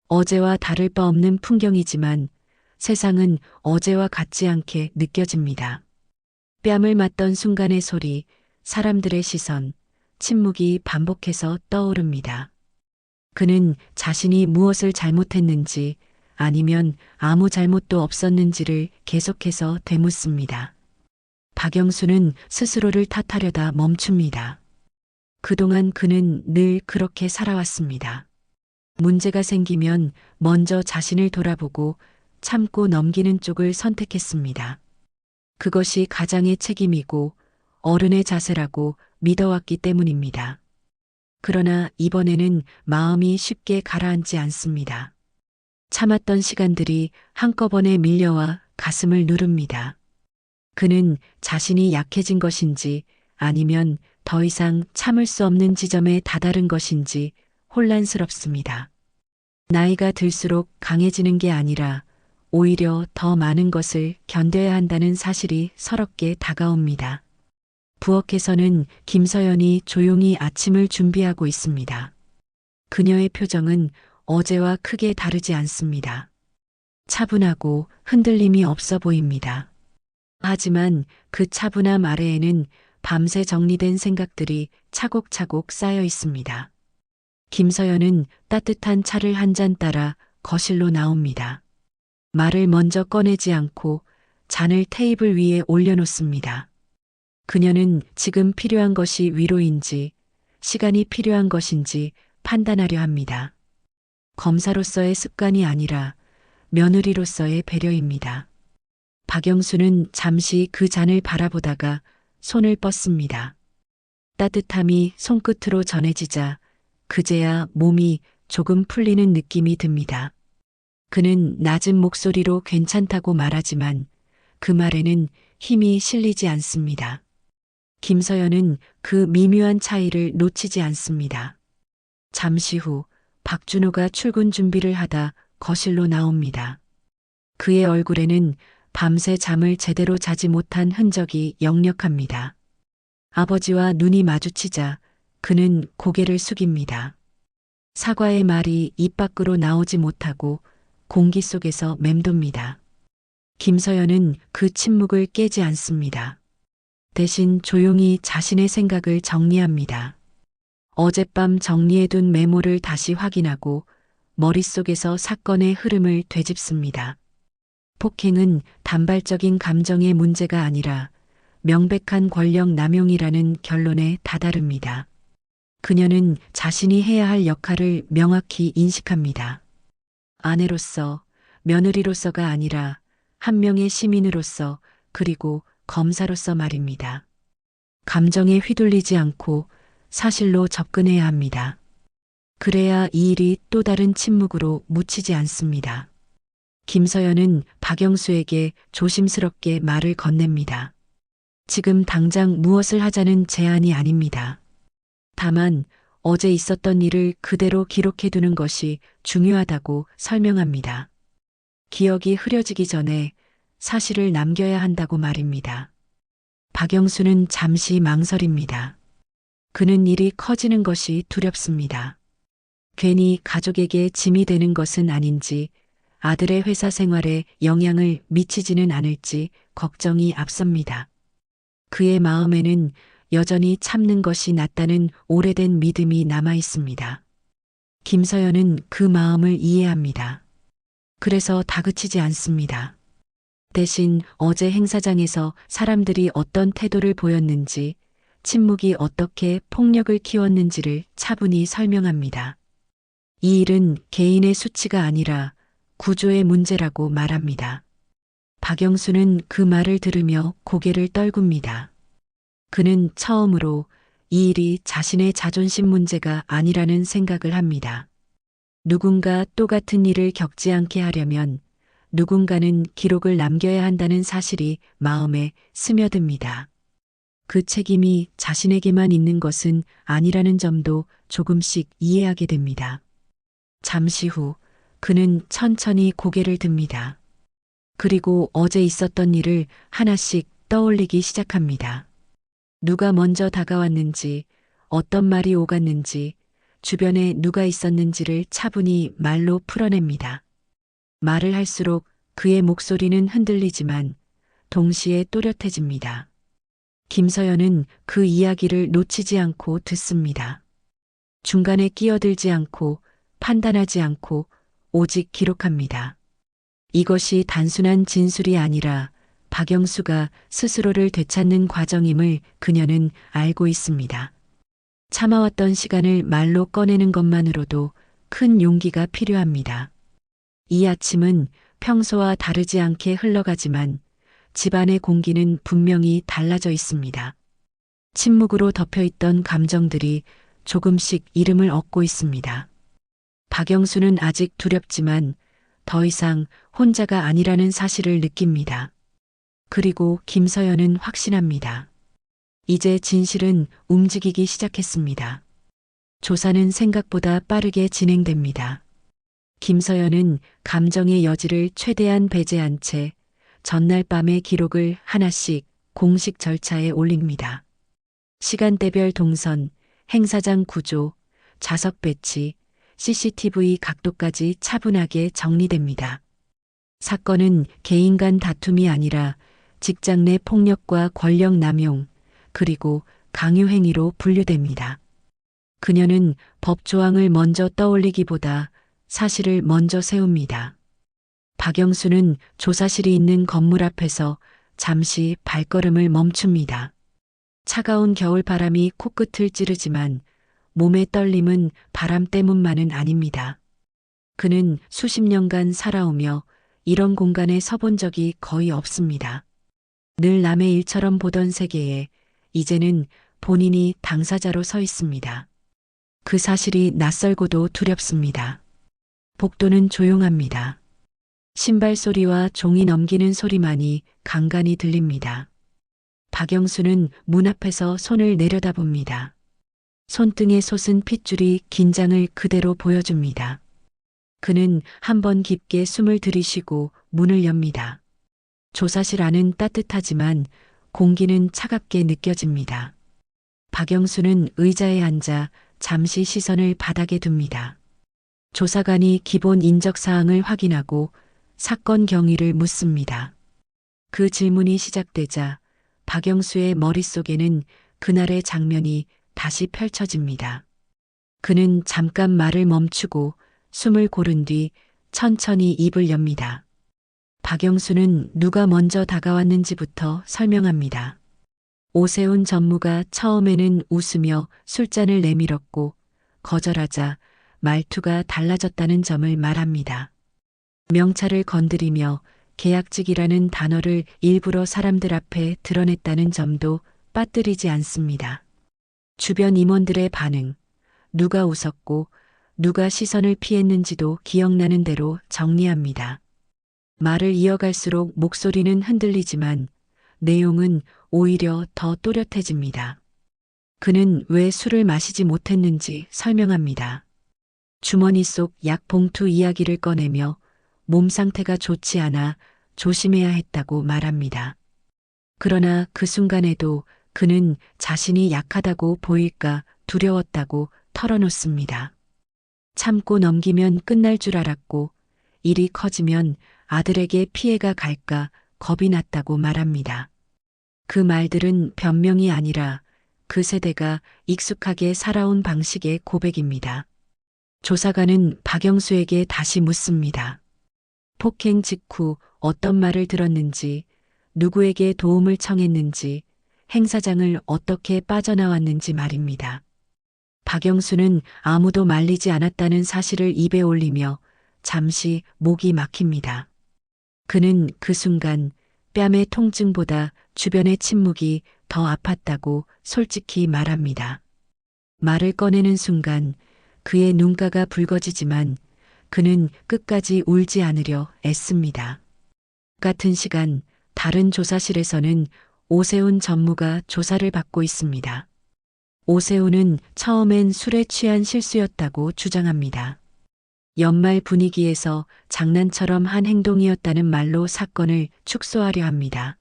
어제와 다를 바 없는 풍경이지만 세상은 어제와 같지 않게 느껴집니다. 뺨을 맞던 순간의 소리, 사람들의 시선, 침묵이 반복해서 떠오릅니다. 그는 자신이 무엇을 잘못했는지 아니면 아무 잘못도 없었는지를 계속해서 되묻습니다. 박영수는 스스로를 탓하려다 멈춥니다. 그동안 그는 늘 그렇게 살아왔습니다. 문제가 생기면 먼저 자신을 돌아보고 참고 넘기는 쪽을 선택했습니다. 그것이 가장의 책임이고 어른의 자세라고 믿어왔기 때문입니다. 그러나 이번에는 마음이 쉽게 가라앉지 않습니다. 참았던 시간들이 한꺼번에 밀려와 가슴을 누릅니다. 그는 자신이 약해진 것인지 아니면 더 이상 참을 수 없는 지점에 다다른 것인지 혼란스럽습니다. 나이가 들수록 강해지는 게 아니라 오히려 더 많은 것을 견뎌야 한다는 사실이 서럽게 다가옵니다. 부엌에서는 김서연이 조용히 아침을 준비하고 있습니다. 그녀의 표정은 어제와 크게 다르지 않습니다. 차분하고 흔들림이 없어 보입니다. 하지만 그 차분함 아래에는 밤새 정리된 생각들이 차곡차곡 쌓여 있습니다. 김서연은 따뜻한 차를 한 잔 따라 거실로 나옵니다. 말을 먼저 꺼내지 않고 잔을 테이블 위에 올려놓습니다. 그녀는 지금 필요한 것이 위로인지 시간이 필요한 것인지 판단하려 합니다. 검사로서의 습관이 아니라 며느리로서의 배려입니다. 박영수는 잠시 그 잔을 바라보다가 손을 뻗습니다. 따뜻함이 손끝으로 전해지자 그제야 몸이 조금 풀리는 느낌이 듭니다. 그는 낮은 목소리로 괜찮다고 말하지만 그 말에는 힘이 실리지 않습니다. 김서연은 그 미묘한 차이를 놓치지 않습니다. 잠시 후 박준호가 출근 준비를 하다 거실로 나옵니다. 그의 얼굴에는 밤새 잠을 제대로 자지 못한 흔적이 역력합니다. 아버지와 눈이 마주치자 그는 고개를 숙입니다. 사과의 말이 입 밖으로 나오지 못하고 공기 속에서 맴돕니다. 김서연은 그 침묵을 깨지 않습니다. 대신 조용히 자신의 생각을 정리합니다. 어젯밤 정리해둔 메모를 다시 확인하고 머릿속에서 사건의 흐름을 되짚습니다. 폭행은 단발적인 감정의 문제가 아니라 명백한 권력 남용이라는 결론에 다다릅니다. 그녀는 자신이 해야 할 역할을 명확히 인식합니다. 아내로서, 며느리로서가 아니라 한 명의 시민으로서 그리고 검사로서 말입니다. 감정에 휘둘리지 않고 사실로 접근해야 합니다. 그래야 이 일이 또 다른 침묵으로 묻히지 않습니다. 김서연은 박영수에게 조심스럽게 말을 건넵니다. 지금 당장 무엇을 하자는 제안이 아닙니다. 다만 어제 있었던 일을 그대로 기록해두는 것이 중요하다고 설명합니다. 기억이 흐려지기 전에 사실을 남겨야 한다고 말입니다. 박영수는 잠시 망설입니다. 그는 일이 커지는 것이 두렵습니다. 괜히 가족에게 짐이 되는 것은 아닌지 아들의 회사 생활에 영향을 미치지는 않을지 걱정이 앞섭니다. 그의 마음에는 여전히 참는 것이 낫다는 오래된 믿음이 남아 있습니다. 김서연은 그 마음을 이해합니다. 그래서 다그치지 않습니다. 대신 어제 행사장에서 사람들이 어떤 태도를 보였는지, 침묵이 어떻게 폭력을 키웠는지를 차분히 설명합니다. 이 일은 개인의 수치가 아니라 구조의 문제라고 말합니다. 박영수는 그 말을 들으며 고개를 떨굽니다. 그는 처음으로 이 일이 자신의 자존심 문제가 아니라는 생각을 합니다. 누군가 똑같은 일을 겪지 않게 하려면 누군가는 기록을 남겨야 한다는 사실이 마음에 스며듭니다. 그 책임이 자신에게만 있는 것은 아니라는 점도 조금씩 이해하게 됩니다. 잠시 후 그는 천천히 고개를 듭니다. 그리고 어제 있었던 일을 하나씩 떠올리기 시작합니다. 누가 먼저 다가왔는지, 어떤 말이 오갔는지, 주변에 누가 있었는지를 차분히 말로 풀어냅니다. 말을 할수록 그의 목소리는 흔들리지만 동시에 또렷해집니다. 김서연은 그 이야기를 놓치지 않고 듣습니다. 중간에 끼어들지 않고 판단하지 않고 오직 기록합니다. 이것이 단순한 진술이 아니라 박영수가 스스로를 되찾는 과정임을 그녀는 알고 있습니다. 참아왔던 시간을 말로 꺼내는 것만으로도 큰 용기가 필요합니다. 이 아침은 평소와 다르지 않게 흘러가지만 집안의 공기는 분명히 달라져 있습니다. 침묵으로 덮여있던 감정들이 조금씩 이름을 얻고 있습니다. 박영수는 아직 두렵지만 더 이상 혼자가 아니라는 사실을 느낍니다. 그리고 김서연은 확신합니다. 이제 진실은 움직이기 시작했습니다. 조사는 생각보다 빠르게 진행됩니다. 김서연은 감정의 여지를 최대한 배제한 채 전날 밤의 기록을 하나씩 공식 절차에 올립니다. 시간대별 동선, 행사장 구조, 좌석 배치, CCTV 각도까지 차분하게 정리됩니다. 사건은 개인 간 다툼이 아니라 직장 내 폭력과 권력 남용, 그리고 강요 행위로 분류됩니다. 그녀는 법 조항을 먼저 떠올리기보다 사실을 먼저 세웁니다. 박영수는 조사실이 있는 건물 앞에서 잠시 발걸음을 멈춥니다. 차가운 겨울바람이 코끝을 찌르지만 몸의 떨림은 바람 때문만은 아닙니다. 그는 수십 년간 살아오며 이런 공간에 서본 적이 거의 없습니다. 늘 남의 일처럼 보던 세계에 이제는 본인이 당사자로 서 있습니다. 그 사실이 낯설고도 두렵습니다. 복도는 조용합니다. 신발 소리와 종이 넘기는 소리만이 간간히 들립니다. 박영수는 문 앞에서 손을 내려다봅니다. 손등에 솟은 핏줄이 긴장을 그대로 보여줍니다. 그는 한번 깊게 숨을 들이쉬고 문을 엽니다. 조사실 안은 따뜻하지만 공기는 차갑게 느껴집니다. 박영수는 의자에 앉아 잠시 시선을 바닥에 둡니다. 조사관이 기본 인적사항을 확인하고 사건 경위를 묻습니다. 그 질문이 시작되자 박영수의 머릿속에는 그날의 장면이 다시 펼쳐집니다. 그는 잠깐 말을 멈추고 숨을 고른 뒤 천천히 입을 엽니다. 박영수는 누가 먼저 다가왔는지부터 설명합니다. 오세훈 전무가 처음에는 웃으며 술잔을 내밀었고 거절하자 말투가 달라졌다는 점을 말합니다. 명찰을 건드리며 계약직이라는 단어를 일부러 사람들 앞에 드러냈다는 점도 빠뜨리지 않습니다. 주변 임원들의 반응, 누가 웃었고 누가 시선을 피했는지도 기억나는 대로 정리합니다. 말을 이어갈수록 목소리는 흔들리지만 내용은 오히려 더 또렷해집니다. 그는 왜 술을 마시지 못했는지 설명합니다. 주머니 속 약 봉투 이야기를 꺼내며 몸 상태가 좋지 않아 조심해야 했다고 말합니다. 그러나 그 순간에도 그는 자신이 약하다고 보일까 두려웠다고 털어놓습니다. 참고 넘기면 끝날 줄 알았고 일이 커지면 아들에게 피해가 갈까 겁이 났다고 말합니다. 그 말들은 변명이 아니라 그 세대가 익숙하게 살아온 방식의 고백입니다. 조사관은 박영수에게 다시 묻습니다. 폭행 직후 어떤 말을 들었는지, 누구에게 도움을 청했는지, 행사장을 어떻게 빠져나왔는지 말입니다. 박영수는 아무도 말리지 않았다는 사실을 입에 올리며 잠시 목이 막힙니다. 그는 그 순간 뺨의 통증보다 주변의 침묵이 더 아팠다고 솔직히 말합니다. 말을 꺼내는 순간 그의 눈가가 붉어지지만 그는 끝까지 울지 않으려 애씁니다. 같은 시간 다른 조사실에서는 오세훈 전무가 조사를 받고 있습니다. 오세훈은 처음엔 술에 취한 실수였다고 주장합니다. 연말 분위기에서 장난처럼 한 행동이었다는 말로 사건을 축소하려 합니다.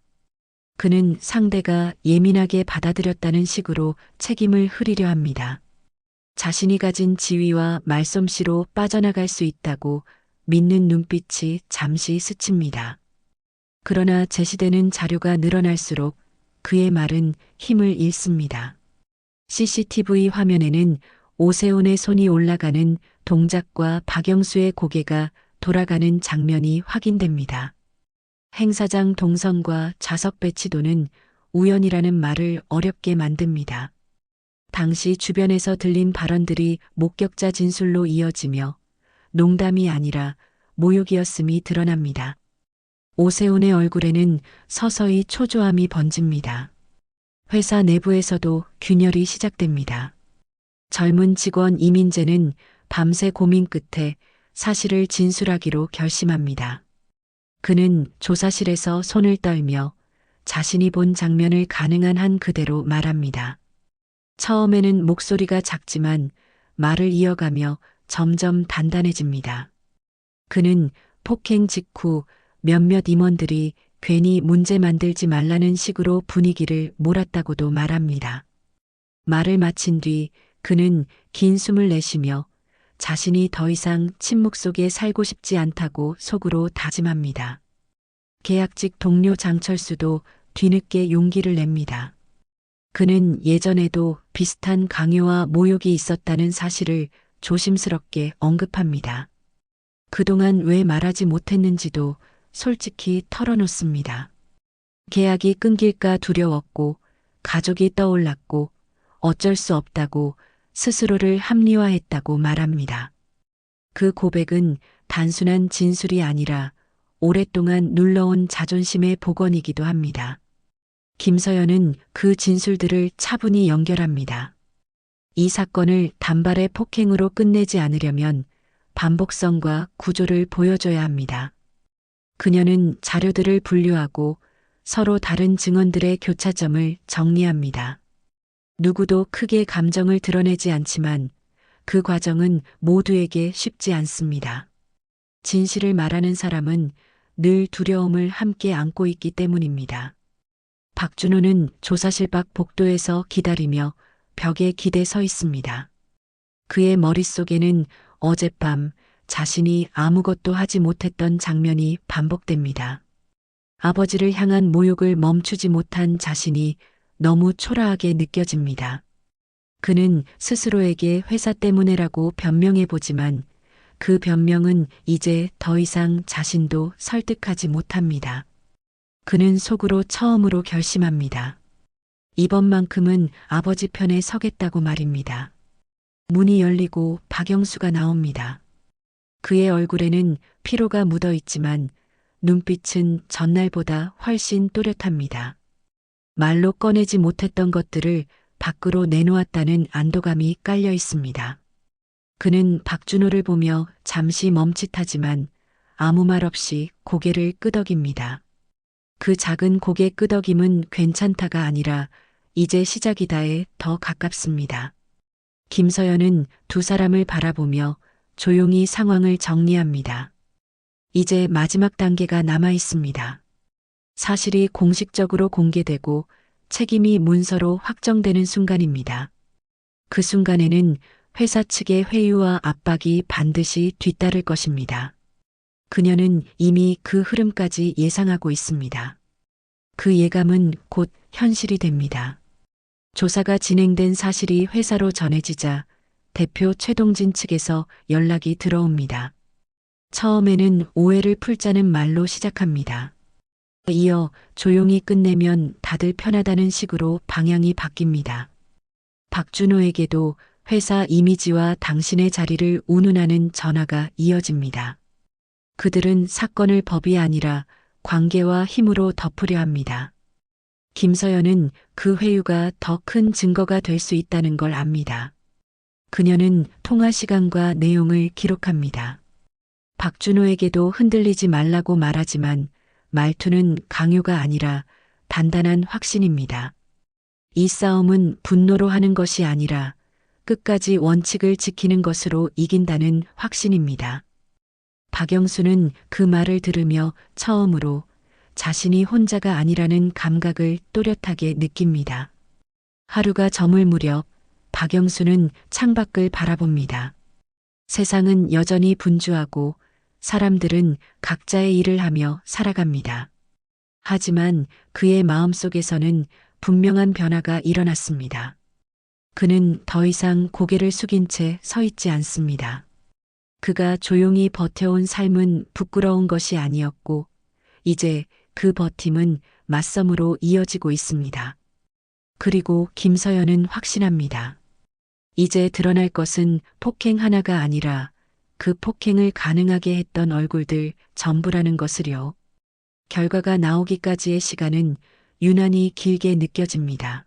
그는 상대가 예민하게 받아들였다는 식으로 책임을 흐리려 합니다. 자신이 가진 지위와 말솜씨로 빠져나갈 수 있다고 믿는 눈빛이 잠시 스칩니다. 그러나 제시되는 자료가 늘어날수록 그의 말은 힘을 잃습니다. CCTV 화면에는 오세훈의 손이 올라가는 동작과 박영수의 고개가 돌아가는 장면이 확인됩니다. 행사장 동선과 좌석 배치도는 우연이라는 말을 어렵게 만듭니다. 당시 주변에서 들린 발언들이 목격자 진술로 이어지며 농담이 아니라 모욕이었음이 드러납니다. 오세훈의 얼굴에는 서서히 초조함이 번집니다. 회사 내부에서도 균열이 시작됩니다. 젊은 직원 이민재는 밤새 고민 끝에 사실을 진술하기로 결심합니다. 그는 조사실에서 손을 떨며 자신이 본 장면을 가능한 한 그대로 말합니다. 처음에는 목소리가 작지만 말을 이어가며 점점 단단해집니다. 그는 폭행 직후 몇몇 임원들이 괜히 문제 만들지 말라는 식으로 분위기를 몰았다고도 말합니다. 말을 마친 뒤 그는 긴 숨을 내쉬며 자신이 더 이상 침묵 속에 살고 싶지 않다고 속으로 다짐합니다. 계약직 동료 장철수도 뒤늦게 용기를 냅니다. 그는 예전에도 비슷한 강요와 모욕이 있었다는 사실을 조심스럽게 언급합니다. 그동안 왜 말하지 못했는지도 솔직히 털어놓습니다. 계약이 끊길까 두려웠고 가족이 떠올랐고 어쩔 수 없다고 스스로를 합리화했다고 말합니다. 그 고백은 단순한 진술이 아니라 오랫동안 눌러온 자존심의 복원이기도 합니다. 김서연은 그 진술들을 차분히 연결합니다. 이 사건을 단발의 폭행으로 끝내지 않으려면 반복성과 구조를 보여줘야 합니다. 그녀는 자료들을 분류하고 서로 다른 증언들의 교차점을 정리합니다. 누구도 크게 감정을 드러내지 않지만 그 과정은 모두에게 쉽지 않습니다. 진실을 말하는 사람은 늘 두려움을 함께 안고 있기 때문입니다. 박준호는 조사실 밖 복도에서 기다리며 벽에 기대 서 있습니다. 그의 머릿속에는 어젯밤 자신이 아무것도 하지 못했던 장면이 반복됩니다. 아버지를 향한 모욕을 멈추지 못한 자신이 너무 초라하게 느껴집니다. 그는 스스로에게 회사 때문에라고 변명해 보지만 그 변명은 이제 더 이상 자신도 설득하지 못합니다. 그는 속으로 처음으로 결심합니다. 이번만큼은 아버지 편에 서겠다고 말입니다. 문이 열리고 박영수가 나옵니다. 그의 얼굴에는 피로가 묻어 있지만 눈빛은 전날보다 훨씬 또렷합니다. 말로 꺼내지 못했던 것들을 밖으로 내놓았다는 안도감이 깔려 있습니다. 그는 박준호를 보며 잠시 멈칫하지만 아무 말 없이 고개를 끄덕입니다. 그 작은 고개 끄덕임은 괜찮다가 아니라 이제 시작이다에 더 가깝습니다. 김서연은 두 사람을 바라보며 조용히 상황을 정리합니다. 이제 마지막 단계가 남아 있습니다. 사실이 공식적으로 공개되고 책임이 문서로 확정되는 순간입니다. 그 순간에는 회사 측의 회유와 압박이 반드시 뒤따를 것입니다. 그녀는 이미 그 흐름까지 예상하고 있습니다. 그 예감은 곧 현실이 됩니다. 조사가 진행된 사실이 회사로 전해지자 대표 최동진 측에서 연락이 들어옵니다. 처음에는 오해를 풀자는 말로 시작합니다. 이어 조용히 끝내면 다들 편하다는 식으로 방향이 바뀝니다. 박준호에게도 회사 이미지와 당신의 자리를 운운하는 전화가 이어집니다. 그들은 사건을 법이 아니라 관계와 힘으로 덮으려 합니다. 김서연은 그 회유가 더 큰 증거가 될 수 있다는 걸 압니다. 그녀는 통화 시간과 내용을 기록합니다. 박준호에게도 흔들리지 말라고 말하지만 말투는 강요가 아니라 단단한 확신입니다. 이 싸움은 분노로 하는 것이 아니라 끝까지 원칙을 지키는 것으로 이긴다는 확신입니다. 박영수는 그 말을 들으며 처음으로 자신이 혼자가 아니라는 감각을 또렷하게 느낍니다. 하루가 저물 무렵 박영수는 창밖을 바라봅니다. 세상은 여전히 분주하고 사람들은 각자의 일을 하며 살아갑니다. 하지만 그의 마음속에서는 분명한 변화가 일어났습니다. 그는 더 이상 고개를 숙인 채 서 있지 않습니다. 그가 조용히 버텨온 삶은 부끄러운 것이 아니었고 이제 그 버팀은 맞섬으로 이어지고 있습니다. 그리고 김서연은 확신합니다. 이제 드러날 것은 폭행 하나가 아니라 그 폭행을 가능하게 했던 얼굴들 전부라는 것을요. 결과가 나오기까지의 시간은 유난히 길게 느껴집니다.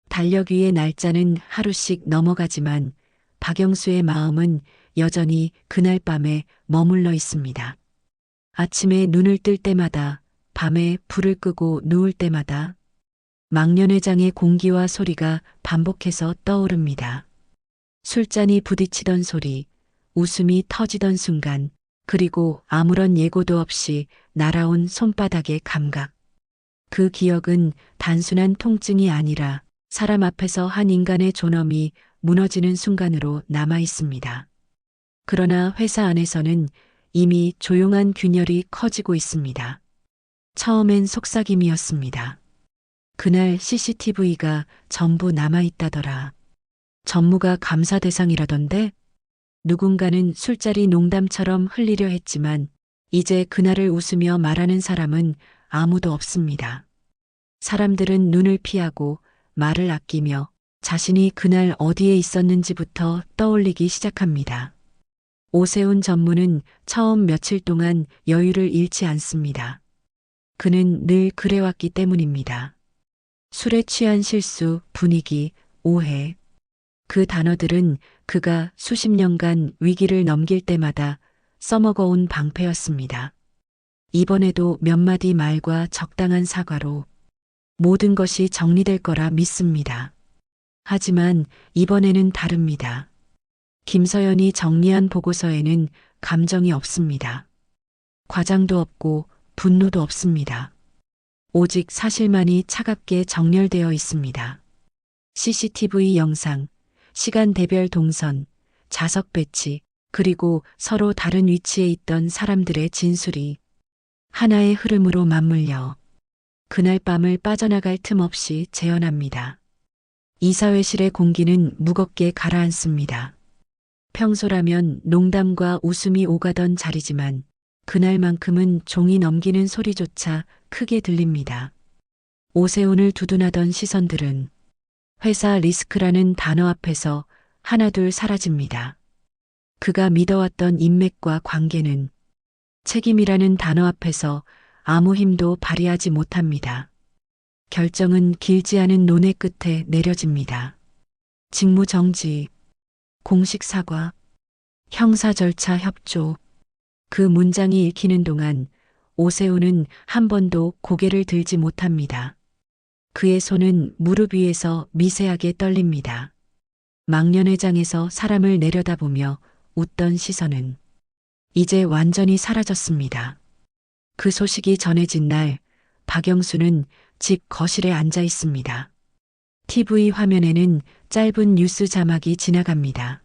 달력 위의 날짜는 하루씩 넘어가지만 박영수의 마음은 여전히 그날 밤에 머물러 있습니다. 아침에 눈을 뜰 때마다, 밤에 불을 끄고 누울 때마다 망년회장의 공기와 소리가 반복해서 떠오릅니다. 술잔이 부딪히던 소리, 웃음이 터지던 순간, 그리고 아무런 예고도 없이 날아온 손바닥의 감각. 그 기억은 단순한 통증이 아니라 사람 앞에서 한 인간의 존엄이 무너지는 순간으로 남아 있습니다. 그러나 회사 안에서는 이미 조용한 균열이 커지고 있습니다. 처음엔 속삭임이었습니다. 그날 CCTV가 전부 남아 있다더라. 전무가 감사 대상이라던데? 누군가는 술자리 농담처럼 흘리려 했지만 이제 그날을 웃으며 말하는 사람은 아무도 없습니다. 사람들은 눈을 피하고 말을 아끼며 자신이 그날 어디에 있었는지부터 떠올리기 시작합니다. 오세훈 전무는 처음 며칠 동안 여유를 잃지 않습니다. 그는 늘 그래왔기 때문입니다. 술에 취한 실수, 분위기, 오해. 그 단어들은 그가 수십 년간 위기를 넘길 때마다 써먹어온 방패였습니다. 이번에도 몇 마디 말과 적당한 사과로 모든 것이 정리될 거라 믿습니다. 하지만 이번에는 다릅니다. 김서연이 정리한 보고서에는 감정이 없습니다. 과장도 없고 분노도 없습니다. 오직 사실만이 차갑게 정렬되어 있습니다. CCTV 영상, 시간대별 동선, 좌석 배치, 그리고 서로 다른 위치에 있던 사람들의 진술이 하나의 흐름으로 맞물려 그날 밤을 빠져나갈 틈 없이 재현합니다. 이사회실의 공기는 무겁게 가라앉습니다. 평소라면 농담과 웃음이 오가던 자리지만 그날만큼은 종이 넘기는 소리조차 크게 들립니다. 오세훈을 두둔하던 시선들은 회사 리스크라는 단어 앞에서 하나둘 사라집니다. 그가 믿어왔던 인맥과 관계는 책임이라는 단어 앞에서 아무 힘도 발휘하지 못합니다. 결정은 길지 않은 논의 끝에 내려집니다. 직무 정지, 공식 사과, 형사 절차 협조. 그 문장이 읽히는 동안 오세훈은 한 번도 고개를 들지 못합니다. 그의 손은 무릎 위에서 미세하게 떨립니다. 망년회장에서 사람을 내려다보며 웃던 시선은 이제 완전히 사라졌습니다. 그 소식이 전해진 날 박영수는 집 거실에 앉아 있습니다. TV 화면에는 짧은 뉴스 자막이 지나갑니다.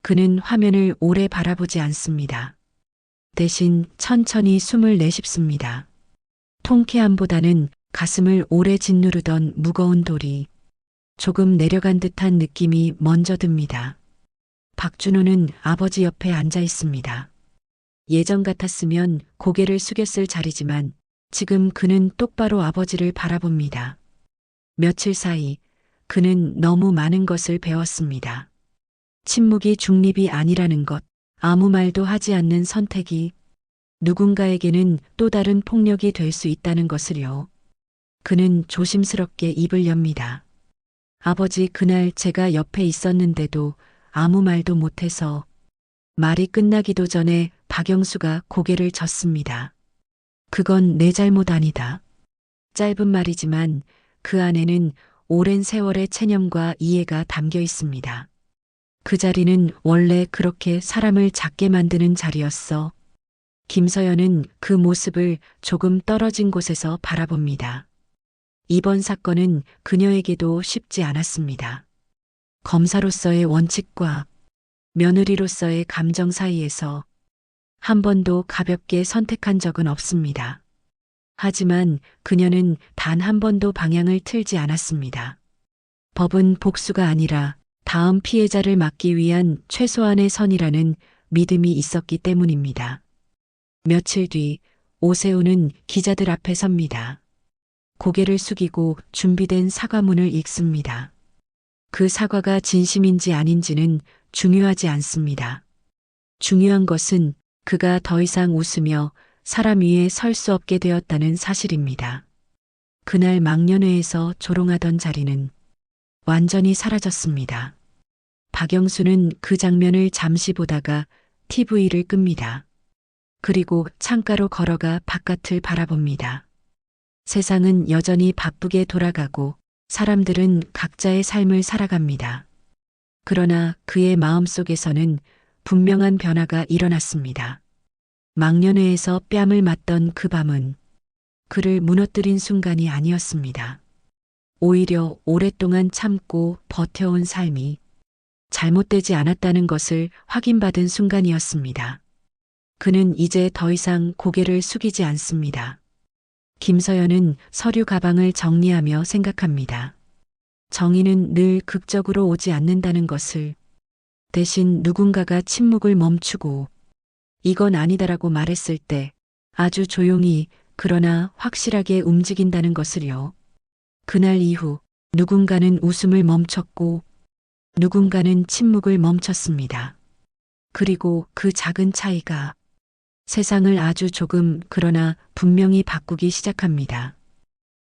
그는 화면을 오래 바라보지 않습니다. 대신 천천히 숨을 내쉽습니다. 통쾌함보다는 가슴을 오래 짓누르던 무거운 돌이 조금 내려간 듯한 느낌이 먼저 듭니다. 박준호는 아버지 옆에 앉아 있습니다. 예전 같았으면 고개를 숙였을 자리지만 지금 그는 똑바로 아버지를 바라봅니다. 며칠 사이 그는 너무 많은 것을 배웠습니다. 침묵이 중립이 아니라는 것, 아무 말도 하지 않는 선택이 누군가에게는 또 다른 폭력이 될 수 있다는 것을요. 그는 조심스럽게 입을 엽니다. 아버지, 그날 제가 옆에 있었는데도 아무 말도 못해서. 말이 끝나기도 전에 박영수가 고개를 젓습니다. 그건 내 잘못 아니다. 짧은 말이지만 그 안에는 오랜 세월의 체념과 이해가 담겨 있습니다. 그 자리는 원래 그렇게 사람을 작게 만드는 자리였어. 김서연은 그 모습을 조금 떨어진 곳에서 바라봅니다. 이번 사건은 그녀에게도 쉽지 않았습니다. 검사로서의 원칙과 며느리로서의 감정 사이에서 한 번도 가볍게 선택한 적은 없습니다. 하지만 그녀는 단 한 번도 방향을 틀지 않았습니다. 법은 복수가 아니라 다음 피해자를 막기 위한 최소한의 선이라는 믿음이 있었기 때문입니다. 며칠 뒤 오세훈은 기자들 앞에 섭니다. 고개를 숙이고 준비된 사과문을 읽습니다. 그 사과가 진심인지 아닌지는 중요하지 않습니다. 중요한 것은 그가 더 이상 웃으며 사람 위에 설 수 없게 되었다는 사실입니다. 그날 망년회에서 조롱하던 자리는 완전히 사라졌습니다. 박영수는 그 장면을 잠시 보다가 TV를 끕니다. 그리고 창가로 걸어가 바깥을 바라봅니다. 세상은 여전히 바쁘게 돌아가고 사람들은 각자의 삶을 살아갑니다. 그러나 그의 마음속에서는 분명한 변화가 일어났습니다. 망년회에서 뺨을 맞던 그 밤은 그를 무너뜨린 순간이 아니었습니다. 오히려 오랫동안 참고 버텨온 삶이 잘못되지 않았다는 것을 확인받은 순간이었습니다. 그는 이제 더 이상 고개를 숙이지 않습니다. 김서연은 서류 가방을 정리하며 생각합니다. 정의는 늘 극적으로 오지 않는다는 것을, 대신 누군가가 침묵을 멈추고 이건 아니다라고 말했을 때 아주 조용히 그러나 확실하게 움직인다는 것을요. 그날 이후 누군가는 웃음을 멈췄고 누군가는 침묵을 멈췄습니다. 그리고 그 작은 차이가 세상을 아주 조금 그러나 분명히 바꾸기 시작합니다.